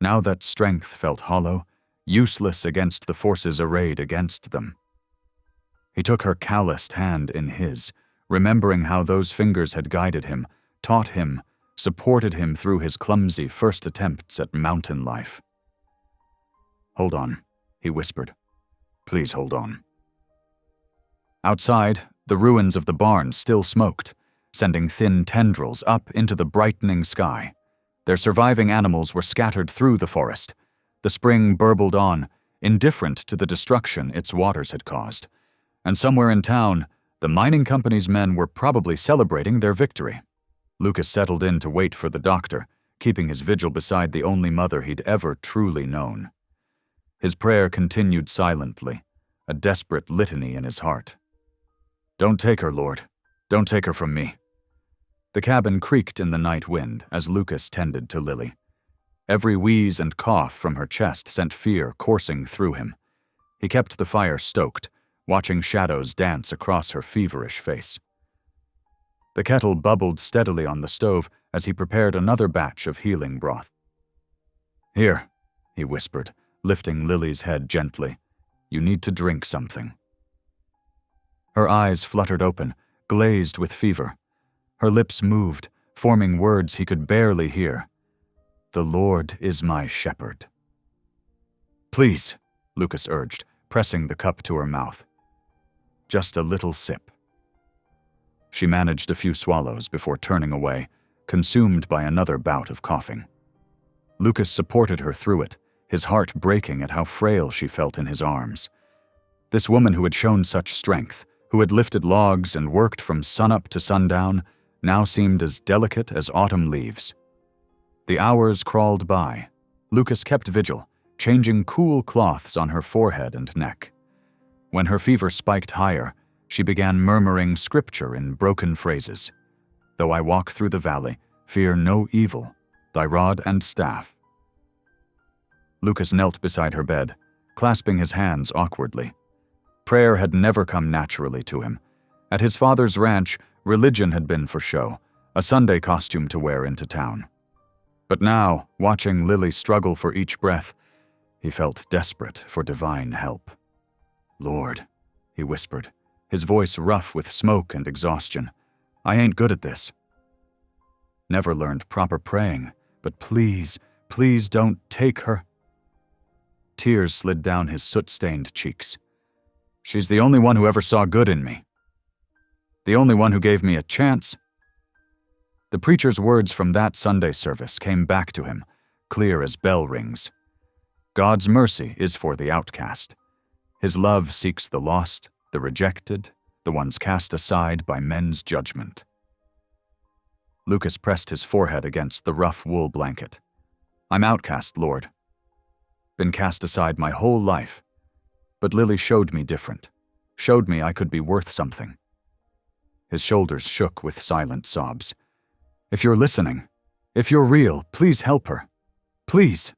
Now that strength felt hollow, useless against the forces arrayed against them. He took her calloused hand in his, remembering how those fingers had guided him, taught him, supported him through his clumsy first attempts at mountain life. "Hold on," he whispered. "Please hold on." Outside, the ruins of the barn still smoked, sending thin tendrils up into the brightening sky. Their surviving animals were scattered through the forest. The spring burbled on, indifferent to the destruction its waters had caused. And somewhere in town, the mining company's men were probably celebrating their victory. Lucas settled in to wait for the doctor, keeping his vigil beside the only mother he'd ever truly known. His prayer continued silently, a desperate litany in his heart. "Don't take her, Lord. Don't take her from me." The cabin creaked in the night wind as Lucas tended to Lily. Every wheeze and cough from her chest sent fear coursing through him. He kept the fire stoked, watching shadows dance across her feverish face. The kettle bubbled steadily on the stove as he prepared another batch of healing broth. "Here," he whispered, lifting Lily's head gently. "You need to drink something." Her eyes fluttered open, glazed with fever. Her lips moved, forming words he could barely hear. "The Lord is my shepherd." "Please," Lucas urged, pressing the cup to her mouth. "Just a little sip." She managed a few swallows before turning away, consumed by another bout of coughing. Lucas supported her through it, his heart breaking at how frail she felt in his arms. This woman who had shown such strength, who had lifted logs and worked from sunup to sundown, now seemed as delicate as autumn leaves. The hours crawled by. Lucas kept vigil, changing cool cloths on her forehead and neck. When her fever spiked higher, she began murmuring scripture in broken phrases. "Though I walk through the valley, fear no evil, thy rod and staff." Lucas knelt beside her bed, clasping his hands awkwardly. Prayer had never come naturally to him. At his father's ranch, religion had been for show, a Sunday costume to wear into town. But now, watching Lily struggle for each breath, he felt desperate for divine help. "Lord," he whispered, his voice rough with smoke and exhaustion, "I ain't good at this." Never learned proper praying, but please, please don't take her. Tears slid down his soot-stained cheeks. "She's the only one who ever saw good in me. The only one who gave me a chance." The preacher's words from that Sunday service came back to him, clear as bell rings. God's mercy is for the outcast. His love seeks the lost, the rejected, the ones cast aside by men's judgment. Lucas pressed his forehead against the rough wool blanket. "I'm outcast, Lord. Been cast aside my whole life. But Lily showed me different, showed me I could be worth something." His shoulders shook with silent sobs. "If you're listening, if you're real, please help her. Please."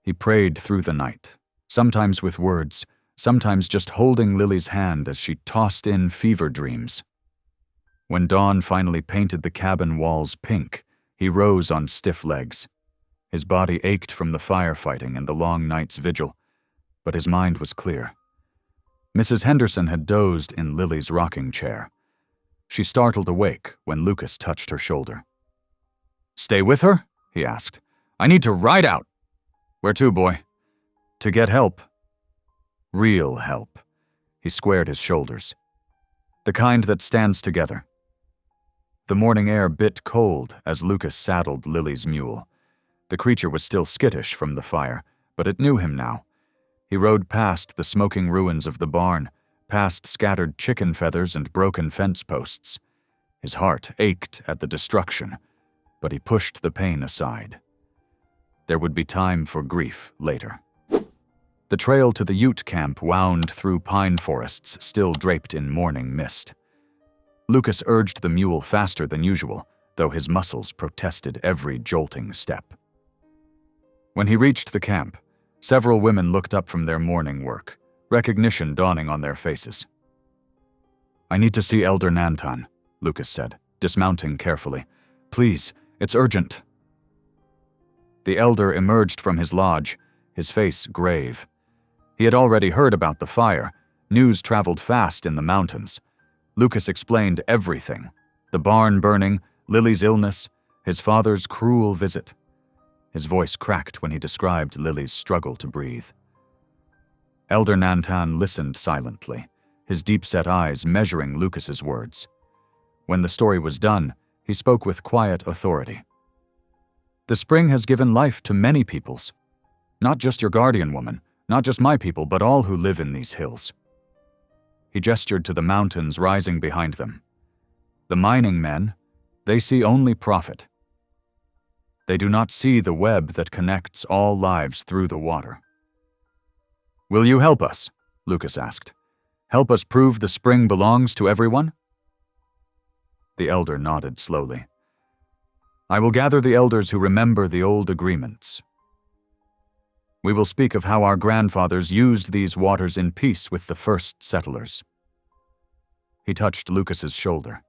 He prayed through the night, sometimes with words, sometimes just holding Lily's hand as she tossed in fever dreams. When dawn finally painted the cabin walls pink, he rose on stiff legs. His body ached from the firefighting and the long night's vigil, but his mind was clear. Mrs. Henderson had dozed in Lily's rocking chair. She startled awake when Lucas touched her shoulder. "Stay with her?" he asked. "I need to ride out." "Where to, boy?" "To get help." "Real help." He squared his shoulders. "The kind that stands together." The morning air bit cold as Lucas saddled Lily's mule. The creature was still skittish from the fire, but it knew him now. He rode past the smoking ruins of the barn, past scattered chicken feathers and broken fence posts. His heart ached at the destruction, but he pushed the pain aside. There would be time for grief later. The trail to the Ute camp wound through pine forests still draped in morning mist. Lucas urged the mule faster than usual, though his muscles protested every jolting step. When he reached the camp, several women looked up from their morning work, recognition dawning on their faces. "I need to see Elder Nantan," Lucas said, dismounting carefully. "Please, it's urgent." The elder emerged from his lodge, his face grave. He had already heard about the fire. News traveled fast in the mountains. Lucas explained everything: the barn burning, Lily's illness, his father's cruel visit. His voice cracked when he described Lily's struggle to breathe. Elder Nantan listened silently, his deep-set eyes measuring Lucas's words. When the story was done, he spoke with quiet authority. "The spring has given life to many peoples. Not just your guardian woman, not just my people, but all who live in these hills." He gestured to the mountains rising behind them. "The mining men, they see only profit. They do not see the web that connects all lives through the water." "Will you help us?" Lucas asked. "Help us prove the spring belongs to everyone?" The elder nodded slowly. "I will gather the elders who remember the old agreements. We will speak of how our grandfathers used these waters in peace with the first settlers." He touched Lucas's shoulder.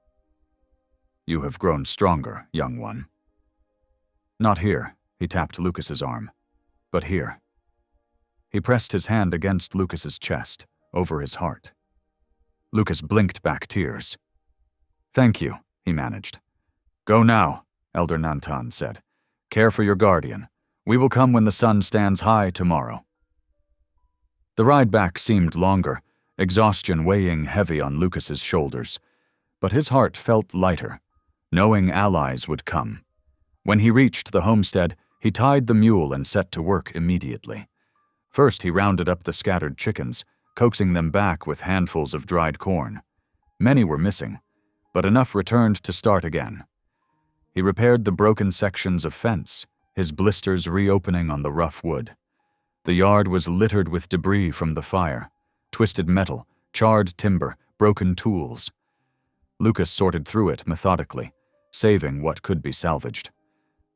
"You have grown stronger, young one." "Not here," he tapped Lucas's arm, "but here." He pressed his hand against Lucas's chest, over his heart. Lucas blinked back tears. "Thank you," he managed. "Go now," Elder Nantan said. "Care for your guardian. We will come when the sun stands high tomorrow." The ride back seemed longer, exhaustion weighing heavy on Lucas's shoulders, but his heart felt lighter, knowing allies would come. When he reached the homestead, he tied the mule and set to work immediately. First, he rounded up the scattered chickens, coaxing them back with handfuls of dried corn. Many were missing, but enough returned to start again. He repaired the broken sections of fence, his blisters reopening on the rough wood. The yard was littered with debris from the fire: twisted metal, charred timber, broken tools. Lucas sorted through it methodically, saving what could be salvaged.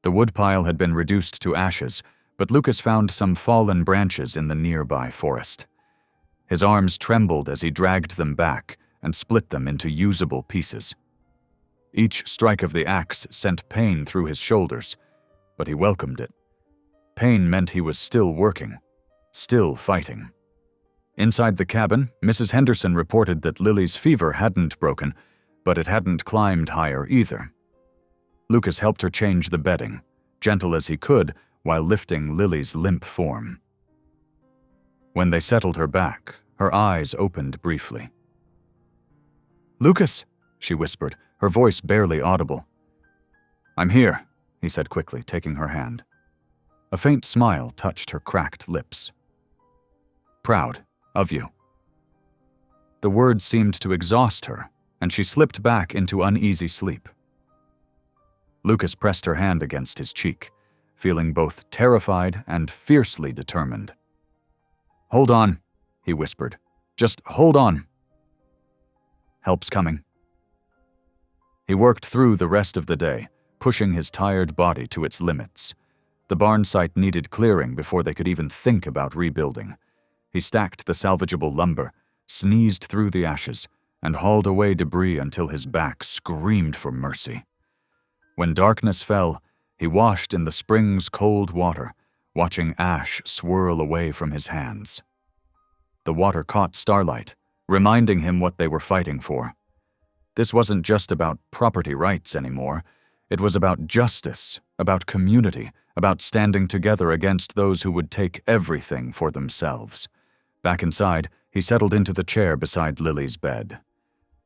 The woodpile had been reduced to ashes, but Lucas found some fallen branches in the nearby forest. His arms trembled as he dragged them back and split them into usable pieces. Each strike of the axe sent pain through his shoulders, but he welcomed it. Pain meant he was still working, still fighting. Inside the cabin, Mrs. Henderson reported that Lily's fever hadn't broken, but it hadn't climbed higher either. Lucas helped her change the bedding, gentle as he could, while lifting Lily's limp form. When they settled her back, her eyes opened briefly. "Lucas," she whispered, her voice barely audible. "I'm here," he said quickly, taking her hand. A faint smile touched her cracked lips. "Proud of you." The words seemed to exhaust her, and she slipped back into uneasy sleep. Lucas pressed her hand against his cheek, feeling both terrified and fiercely determined. "Hold on," he whispered. "Just hold on. Help's coming." He worked through the rest of the day, pushing his tired body to its limits. The barn site needed clearing before they could even think about rebuilding. He stacked the salvageable lumber, sneezed through the ashes, and hauled away debris until his back screamed for mercy. When darkness fell, he washed in the spring's cold water, watching ash swirl away from his hands. The water caught starlight, reminding him what they were fighting for. This wasn't just about property rights anymore. It was about justice, about community, about standing together against those who would take everything for themselves. Back inside, he settled into the chair beside Lily's bed.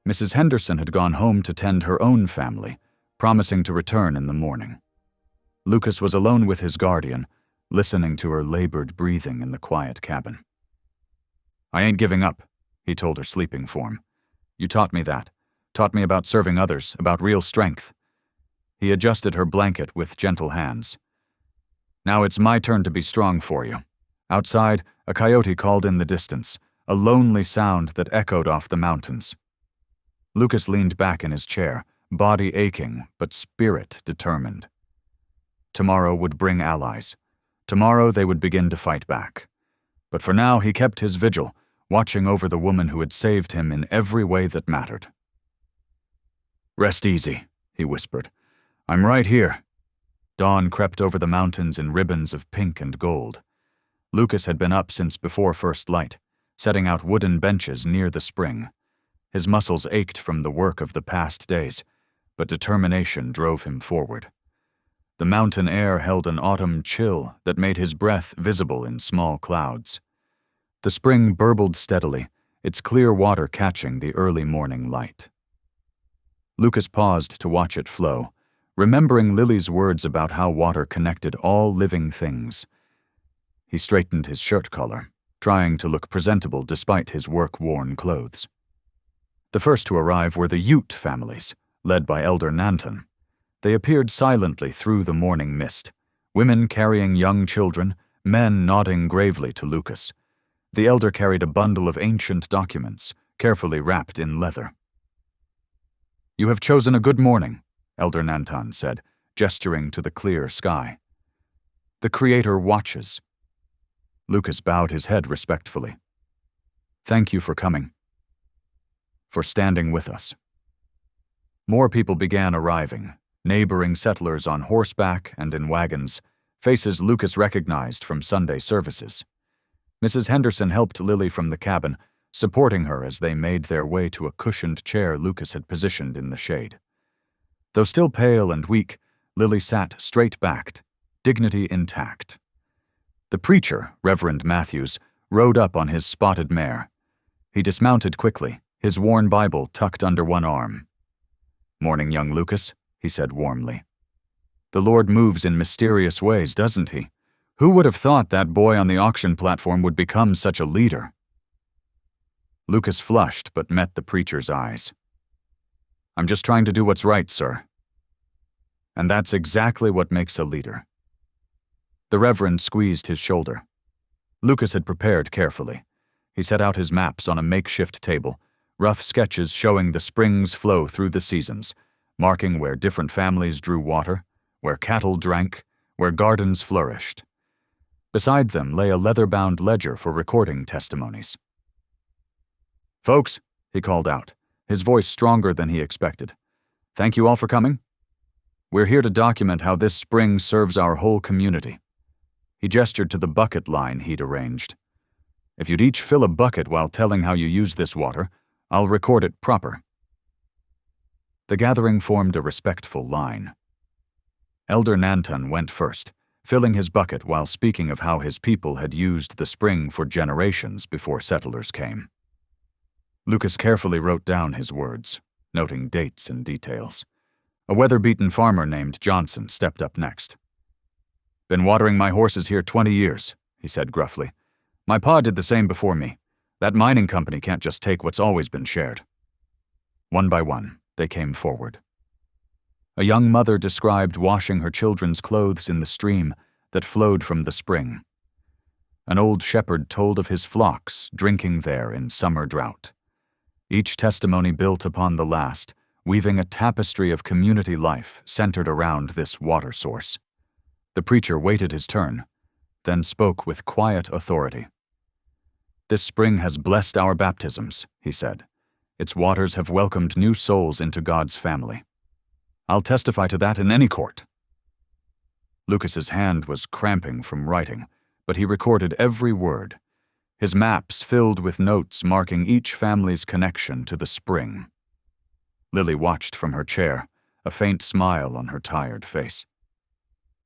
Mrs. Henderson had gone home to tend her own family, promising to return in the morning. Lucas was alone with his guardian, listening to her labored breathing in the quiet cabin. "I ain't giving up," he told her sleeping form. "You taught me that. Taught me about serving others, about real strength." He adjusted her blanket with gentle hands. "Now it's my turn to be strong for you." Outside, a coyote called in the distance, a lonely sound that echoed off the mountains. Lucas leaned back in his chair, body aching, but spirit determined. Tomorrow would bring allies. Tomorrow they would begin to fight back. But for now he kept his vigil, watching over the woman who had saved him in every way that mattered. "Rest easy," he whispered. "I'm right here." Dawn crept over the mountains in ribbons of pink and gold. Lucas had been up since before first light, setting out wooden benches near the spring. His muscles ached from the work of the past days, but determination drove him forward. The mountain air held an autumn chill that made his breath visible in small clouds. The spring burbled steadily, its clear water catching the early morning light. Lucas paused to watch it flow, remembering Lily's words about how water connected all living things. He straightened his shirt collar, trying to look presentable despite his work-worn clothes. The first to arrive were the Ute families, led by Elder Nanton. They appeared silently through the morning mist, women carrying young children, men nodding gravely to Lucas. The elder carried a bundle of ancient documents, carefully wrapped in leather. "You have chosen a good morning," Elder Nanton said, gesturing to the clear sky. "The Creator watches." Lucas bowed his head respectfully. "Thank you for coming. For standing with us." More people began arriving, neighboring settlers on horseback and in wagons, faces Lucas recognized from Sunday services. Mrs. Henderson helped Lily from the cabin, supporting her as they made their way to a cushioned chair Lucas had positioned in the shade. Though still pale and weak, Lily sat straight-backed, dignity intact. The preacher, Reverend Matthews, rode up on his spotted mare. He dismounted quickly, his worn Bible tucked under one arm. "Morning, young Lucas," he said warmly. "The Lord moves in mysterious ways, doesn't he? Who would have thought that boy on the auction platform would become such a leader?" Lucas flushed but met the preacher's eyes. "I'm just trying to do what's right, sir." "And that's exactly what makes a leader." The Reverend squeezed his shoulder. Lucas had prepared carefully. He set out his maps on a makeshift table, rough sketches showing the spring's flow through the seasons, marking where different families drew water, where cattle drank, where gardens flourished. Beside them lay a leather-bound ledger for recording testimonies. "Folks," he called out, his voice stronger than he expected. "Thank you all for coming. We're here to document how this spring serves our whole community." He gestured to the bucket line he'd arranged. "If you'd each fill a bucket while telling how you use this water, I'll record it proper." The gathering formed a respectful line. Elder Nanton went first, filling his bucket while speaking of how his people had used the spring for generations before settlers came. Lucas carefully wrote down his words, noting dates and details. A weather-beaten farmer named Johnson stepped up next. "Been watering my horses here 20 years, he said gruffly. "My pa did the same before me. That mining company can't just take what's always been shared." One by one, they came forward. A young mother described washing her children's clothes in the stream that flowed from the spring. An old shepherd told of his flocks drinking there in summer drought. Each testimony built upon the last, weaving a tapestry of community life centered around this water source. The preacher waited his turn, then spoke with quiet authority. "This spring has blessed our baptisms," he said. "Its waters have welcomed new souls into God's family. I'll testify to that in any court." Lucas's hand was cramping from writing, but he recorded every word, his maps filled with notes marking each family's connection to the spring. Lily watched from her chair, a faint smile on her tired face.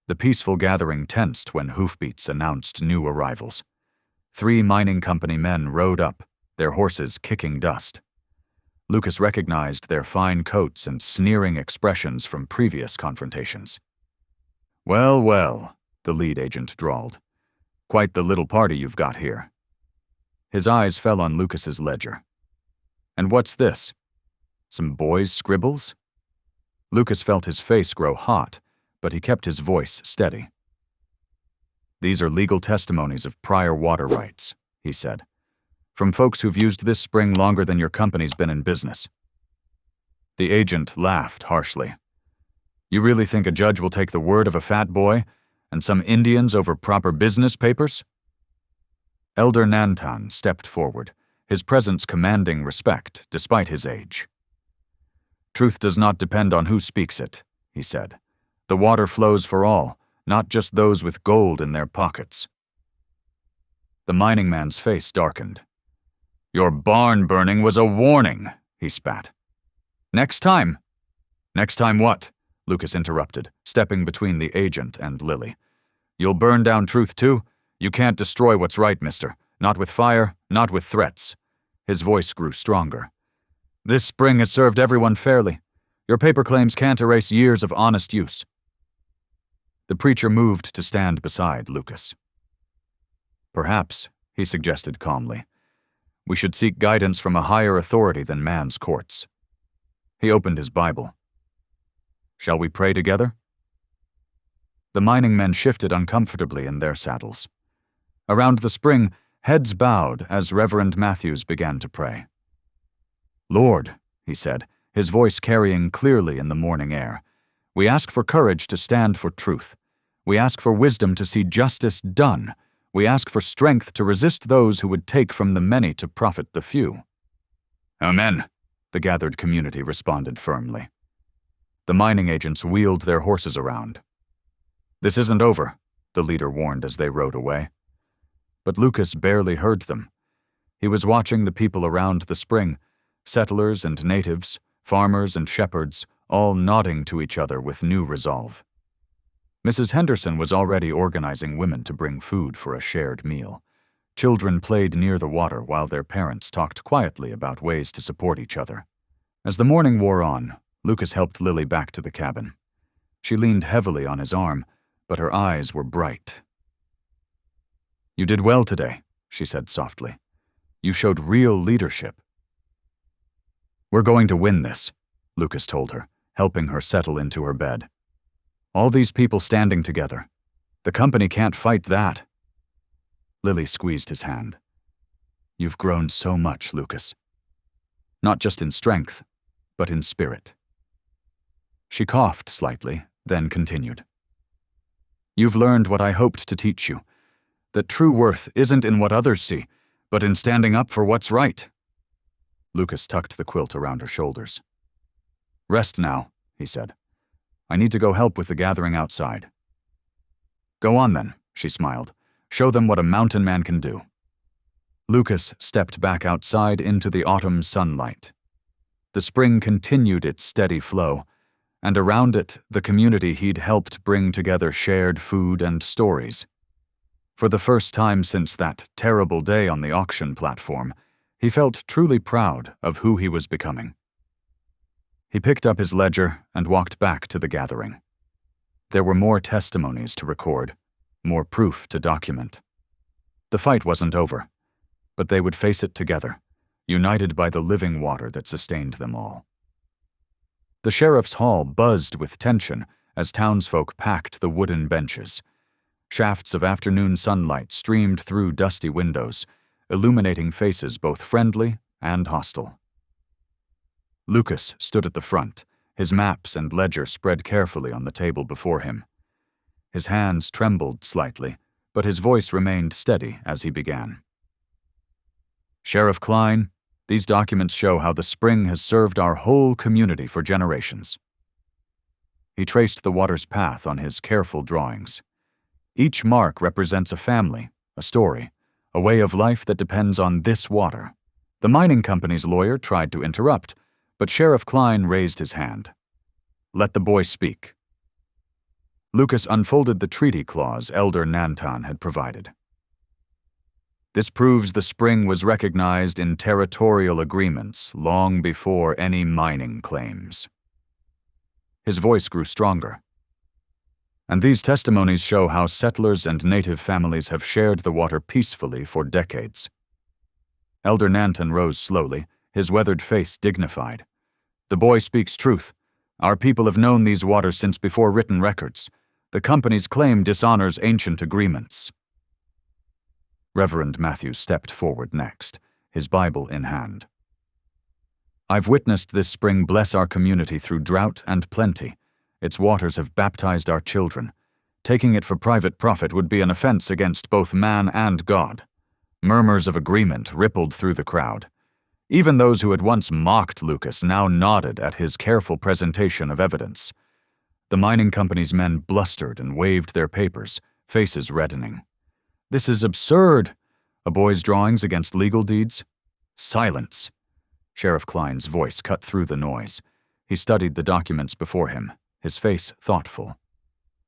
The peaceful gathering tensed when hoofbeats announced new arrivals. 3 mining company men rode up, their horses kicking dust. Lucas recognized their fine coats and sneering expressions from previous confrontations. "Well, well," the lead agent drawled. "Quite the little party you've got here." His eyes fell on Lucas's ledger. "And what's this? Some boys' scribbles?" Lucas felt his face grow hot, but he kept his voice steady. "These are legal testimonies of prior water rights," he said, "from folks who've used this spring longer than your company's been in business." The agent laughed harshly. "You really think a judge will take the word of a fat boy and some Indians over proper business papers?" Elder Nantan stepped forward, his presence commanding respect despite his age. "Truth does not depend on who speaks it," he said. "The water flows for all, not just those with gold in their pockets." The mining man's face darkened. "Your barn burning was a warning," he spat. "Next time." "Next time what?" Lucas interrupted, stepping between the agent and Lily. "You'll burn down truth too? You can't destroy what's right, mister. Not with fire, not with threats." His voice grew stronger. "This spring has served everyone fairly. Your paper claims can't erase years of honest use." The preacher moved to stand beside Lucas. "Perhaps," he suggested calmly, "we should seek guidance from a higher authority than man's courts." He opened his Bible. "Shall we pray together?" The mining men shifted uncomfortably in their saddles. Around the spring, heads bowed as Reverend Matthews began to pray. "Lord," he said, his voice carrying clearly in the morning air, "we ask for courage to stand for truth. We ask for wisdom to see justice done. We ask for strength to resist those who would take from the many to profit the few." "Amen," the gathered community responded firmly. The mining agents wheeled their horses around. "This isn't over," the leader warned as they rode away. But Lucas barely heard them. He was watching the people around the spring, settlers and natives, farmers and shepherds, all nodding to each other with new resolve. Mrs. Henderson was already organizing women to bring food for a shared meal. Children played near the water while their parents talked quietly about ways to support each other. As the morning wore on, Lucas helped Lily back to the cabin. She leaned heavily on his arm, but her eyes were bright. "You did well today," she said softly. "You showed real leadership." "We're going to win this," Lucas told her, helping her settle into her bed. "All these people standing together. The company can't fight that." Lily squeezed his hand. "You've grown so much, Lucas. Not just in strength, but in spirit." She coughed slightly, then continued. "You've learned what I hoped to teach you, that true worth isn't in what others see, but in standing up for what's right." Lucas tucked the quilt around her shoulders. "Rest now," he said. "I need to go help with the gathering outside." "Go on then," she smiled. "Show them what a mountain man can do." Lucas stepped back outside into the autumn sunlight. The spring continued its steady flow, and around it, the community he'd helped bring together shared food and stories. For the first time since that terrible day on the auction platform, he felt truly proud of who he was becoming. He picked up his ledger and walked back to the gathering. There were more testimonies to record, more proof to document. The fight wasn't over, but they would face it together, united by the living water that sustained them all. The sheriff's hall buzzed with tension as townsfolk packed the wooden benches. Shafts of afternoon sunlight streamed through dusty windows, illuminating faces both friendly and hostile. Lucas stood at the front, his maps and ledger spread carefully on the table before him. His hands trembled slightly, but his voice remained steady as he began. "Sheriff Klein, these documents show how the spring has served our whole community for generations." He traced the water's path on his careful drawings. Each mark represents a family, a story, a way of life that depends on this water. The mining company's lawyer tried to interrupt, But Sheriff Klein raised his hand. "Let the boy speak." Lucas unfolded the treaty clause Elder Nantan had provided. "This proves the spring was recognized in territorial agreements long before any mining claims." His voice grew stronger. "And these testimonies show how settlers and native families have shared the water peacefully for decades." Elder Nantan rose slowly, his weathered face dignified. "The boy speaks truth. Our people have known these waters since before written records. The company's claim dishonors ancient agreements." Reverend Matthews stepped forward next, his Bible in hand. "I've witnessed this spring bless our community through drought and plenty. Its waters have baptized our children. Taking it for private profit would be an offense against both man and God." Murmurs of agreement rippled through the crowd. Even those who had once mocked Lucas now nodded at his careful presentation of evidence. The mining company's men blustered and waved their papers, faces reddening. "This is absurd! A boy's drawings against legal deeds?" "Silence!" Sheriff Klein's voice cut through the noise. He studied the documents before him, his face thoughtful.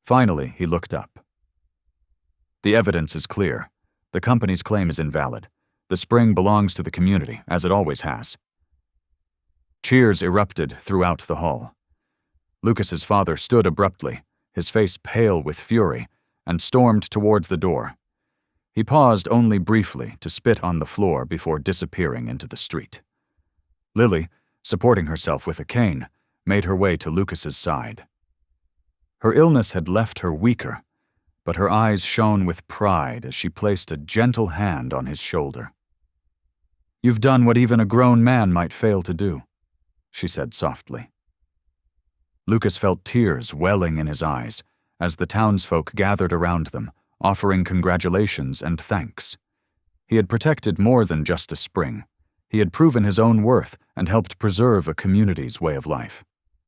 Finally, he looked up. "The evidence is clear. The company's claim is invalid. The spring belongs to the community, as it always has." Cheers erupted throughout the hall. Lucas's father stood abruptly, his face pale with fury, and stormed toward the door. He paused only briefly to spit on the floor before disappearing into the street. Lily, supporting herself with a cane, made her way to Lucas's side. Her illness had left her weaker, but her eyes shone with pride as she placed a gentle hand on his shoulder. "You've done what even a grown man might fail to do," she said softly. Lucas felt tears welling in his eyes as the townsfolk gathered around them, offering congratulations and thanks. He had protected more than just a spring. He had proven his own worth and helped preserve a community's way of life.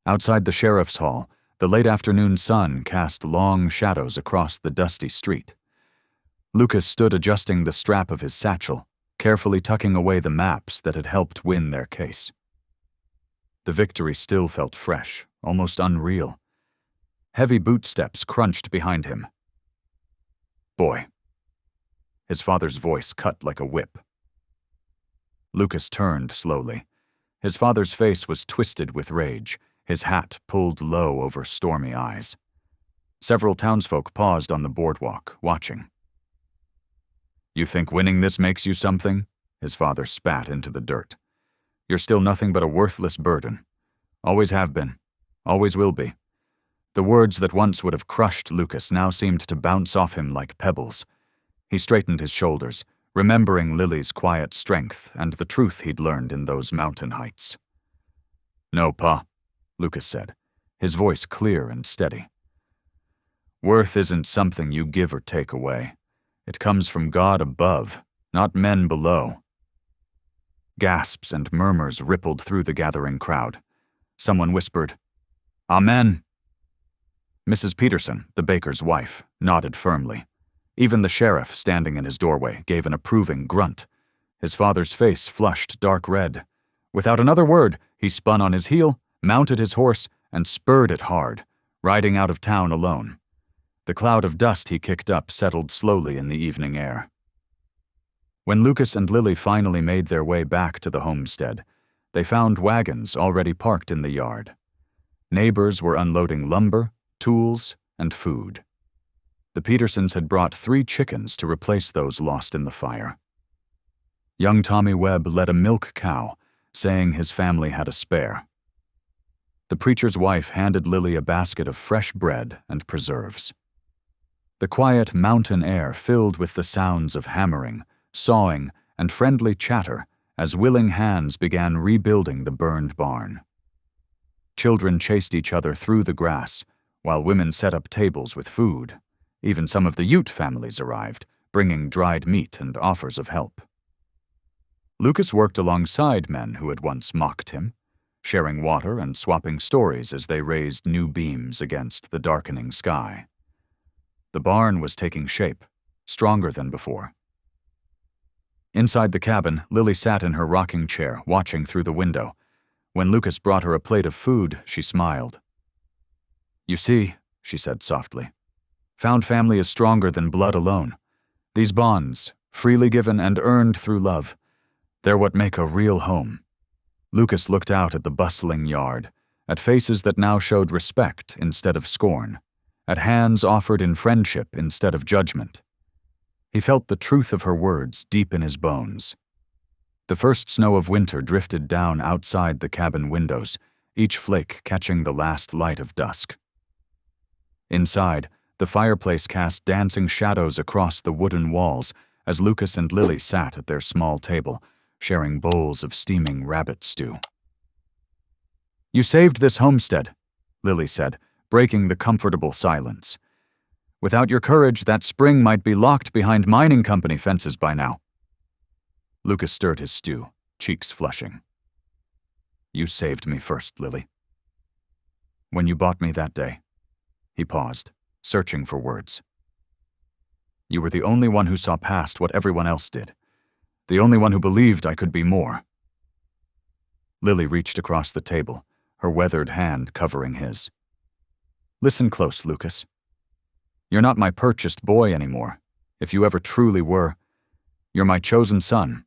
Outside the sheriff's hall, the late afternoon sun cast long shadows across the dusty street. Lucas stood adjusting the strap of his satchel, carefully tucking away the maps that had helped win their case. The victory still felt fresh, almost unreal. Heavy boot steps crunched behind him. "Boy." His father's voice cut like a whip. Lucas turned slowly. His father's face was twisted with rage, his hat pulled low over stormy eyes. Several townsfolk paused on the boardwalk, watching. "You think winning this makes you something?" His father spat into the dirt. "You're still nothing but a worthless burden. Always have been. Always will be." The words that once would have crushed Lucas now seemed to bounce off him like pebbles. He straightened his shoulders, remembering Lily's quiet strength and the truth he'd learned in those mountain heights. "No, Pa," Lucas said, his voice clear and steady. "Worth isn't something you give or take away. It comes from God above, not men below." Gasps and murmurs rippled through the gathering crowd. Someone whispered, "Amen." Mrs. Peterson, the baker's wife, nodded firmly. Even the sheriff, standing in his doorway, gave an approving grunt. His father's face flushed dark red. Without another word, he spun on his heel, mounted his horse, and spurred it hard, riding out of town alone. The cloud of dust he kicked up settled slowly in the evening air. When Lucas and Lily finally made their way back to the homestead, they found wagons already parked in the yard. Neighbors were unloading lumber, tools, and food. The Petersons had brought 3 chickens to replace those lost in the fire. Young Tommy Webb led a milk cow, saying his family had a spare. The preacher's wife handed Lily a basket of fresh bread and preserves. The quiet mountain air filled with the sounds of hammering, sawing, and friendly chatter as willing hands began rebuilding the burned barn. Children chased each other through the grass, while women set up tables with food. Even some of the Ute families arrived, bringing dried meat and offers of help. Lucas worked alongside men who had once mocked him, sharing water and swapping stories as they raised new beams against the darkening sky. The barn was taking shape, stronger than before. Inside the cabin, Lily sat in her rocking chair, watching through the window. When Lucas brought her a plate of food, she smiled. "You see," she said softly, "found family is stronger than blood alone. These bonds, freely given and earned through love, they're what make a real home." Lucas looked out at the bustling yard, at faces that now showed respect instead of scorn, at hands offered in friendship instead of judgment. He felt the truth of her words deep in his bones. The first snow of winter drifted down outside the cabin windows, each flake catching the last light of dusk. Inside, the fireplace cast dancing shadows across the wooden walls as Lucas and Lily sat at their small table, sharing bowls of steaming rabbit stew. "You saved this homestead," Lily said, breaking the comfortable silence. "Without your courage, that spring might be locked behind mining company fences by now." Lucas stirred his stew, cheeks flushing. "You saved me first, Lily. When you bought me that day." He paused, searching for words. "You were the only one who saw past what everyone else did. The only one who believed I could be more." Lily reached across the table, her weathered hand covering his. "Listen close, Lucas. You're not my purchased boy anymore, if you ever truly were. You're my chosen son.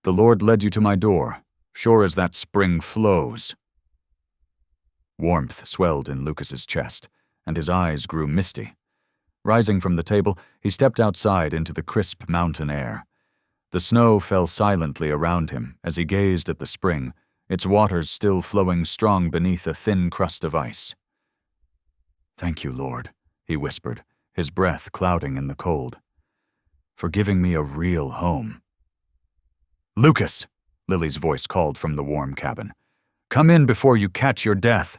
The Lord led you to my door, sure as that spring flows." Warmth swelled in Lucas's chest, and his eyes grew misty. Rising from the table, he stepped outside into the crisp mountain air. The snow fell silently around him as he gazed at the spring, its waters still flowing strong beneath a thin crust of ice. "Thank you, Lord," he whispered, his breath clouding in the cold, "for giving me a real home." "Lucas," Lily's voice called from the warm cabin, "come in before you catch your death."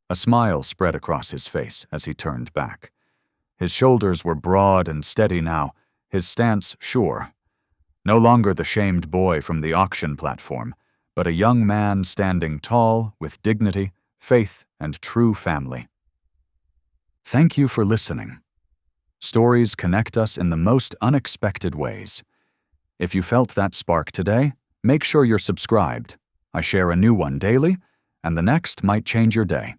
A smile spread across his face as he turned back. His shoulders were broad and steady now, his stance sure. No longer the shamed boy from the auction platform, but a young man standing tall with dignity, faith, and true family. Thank you for listening. Stories connect us in the most unexpected ways. If you felt that spark today, make sure you're subscribed. I share a new one daily, and the next might change your day.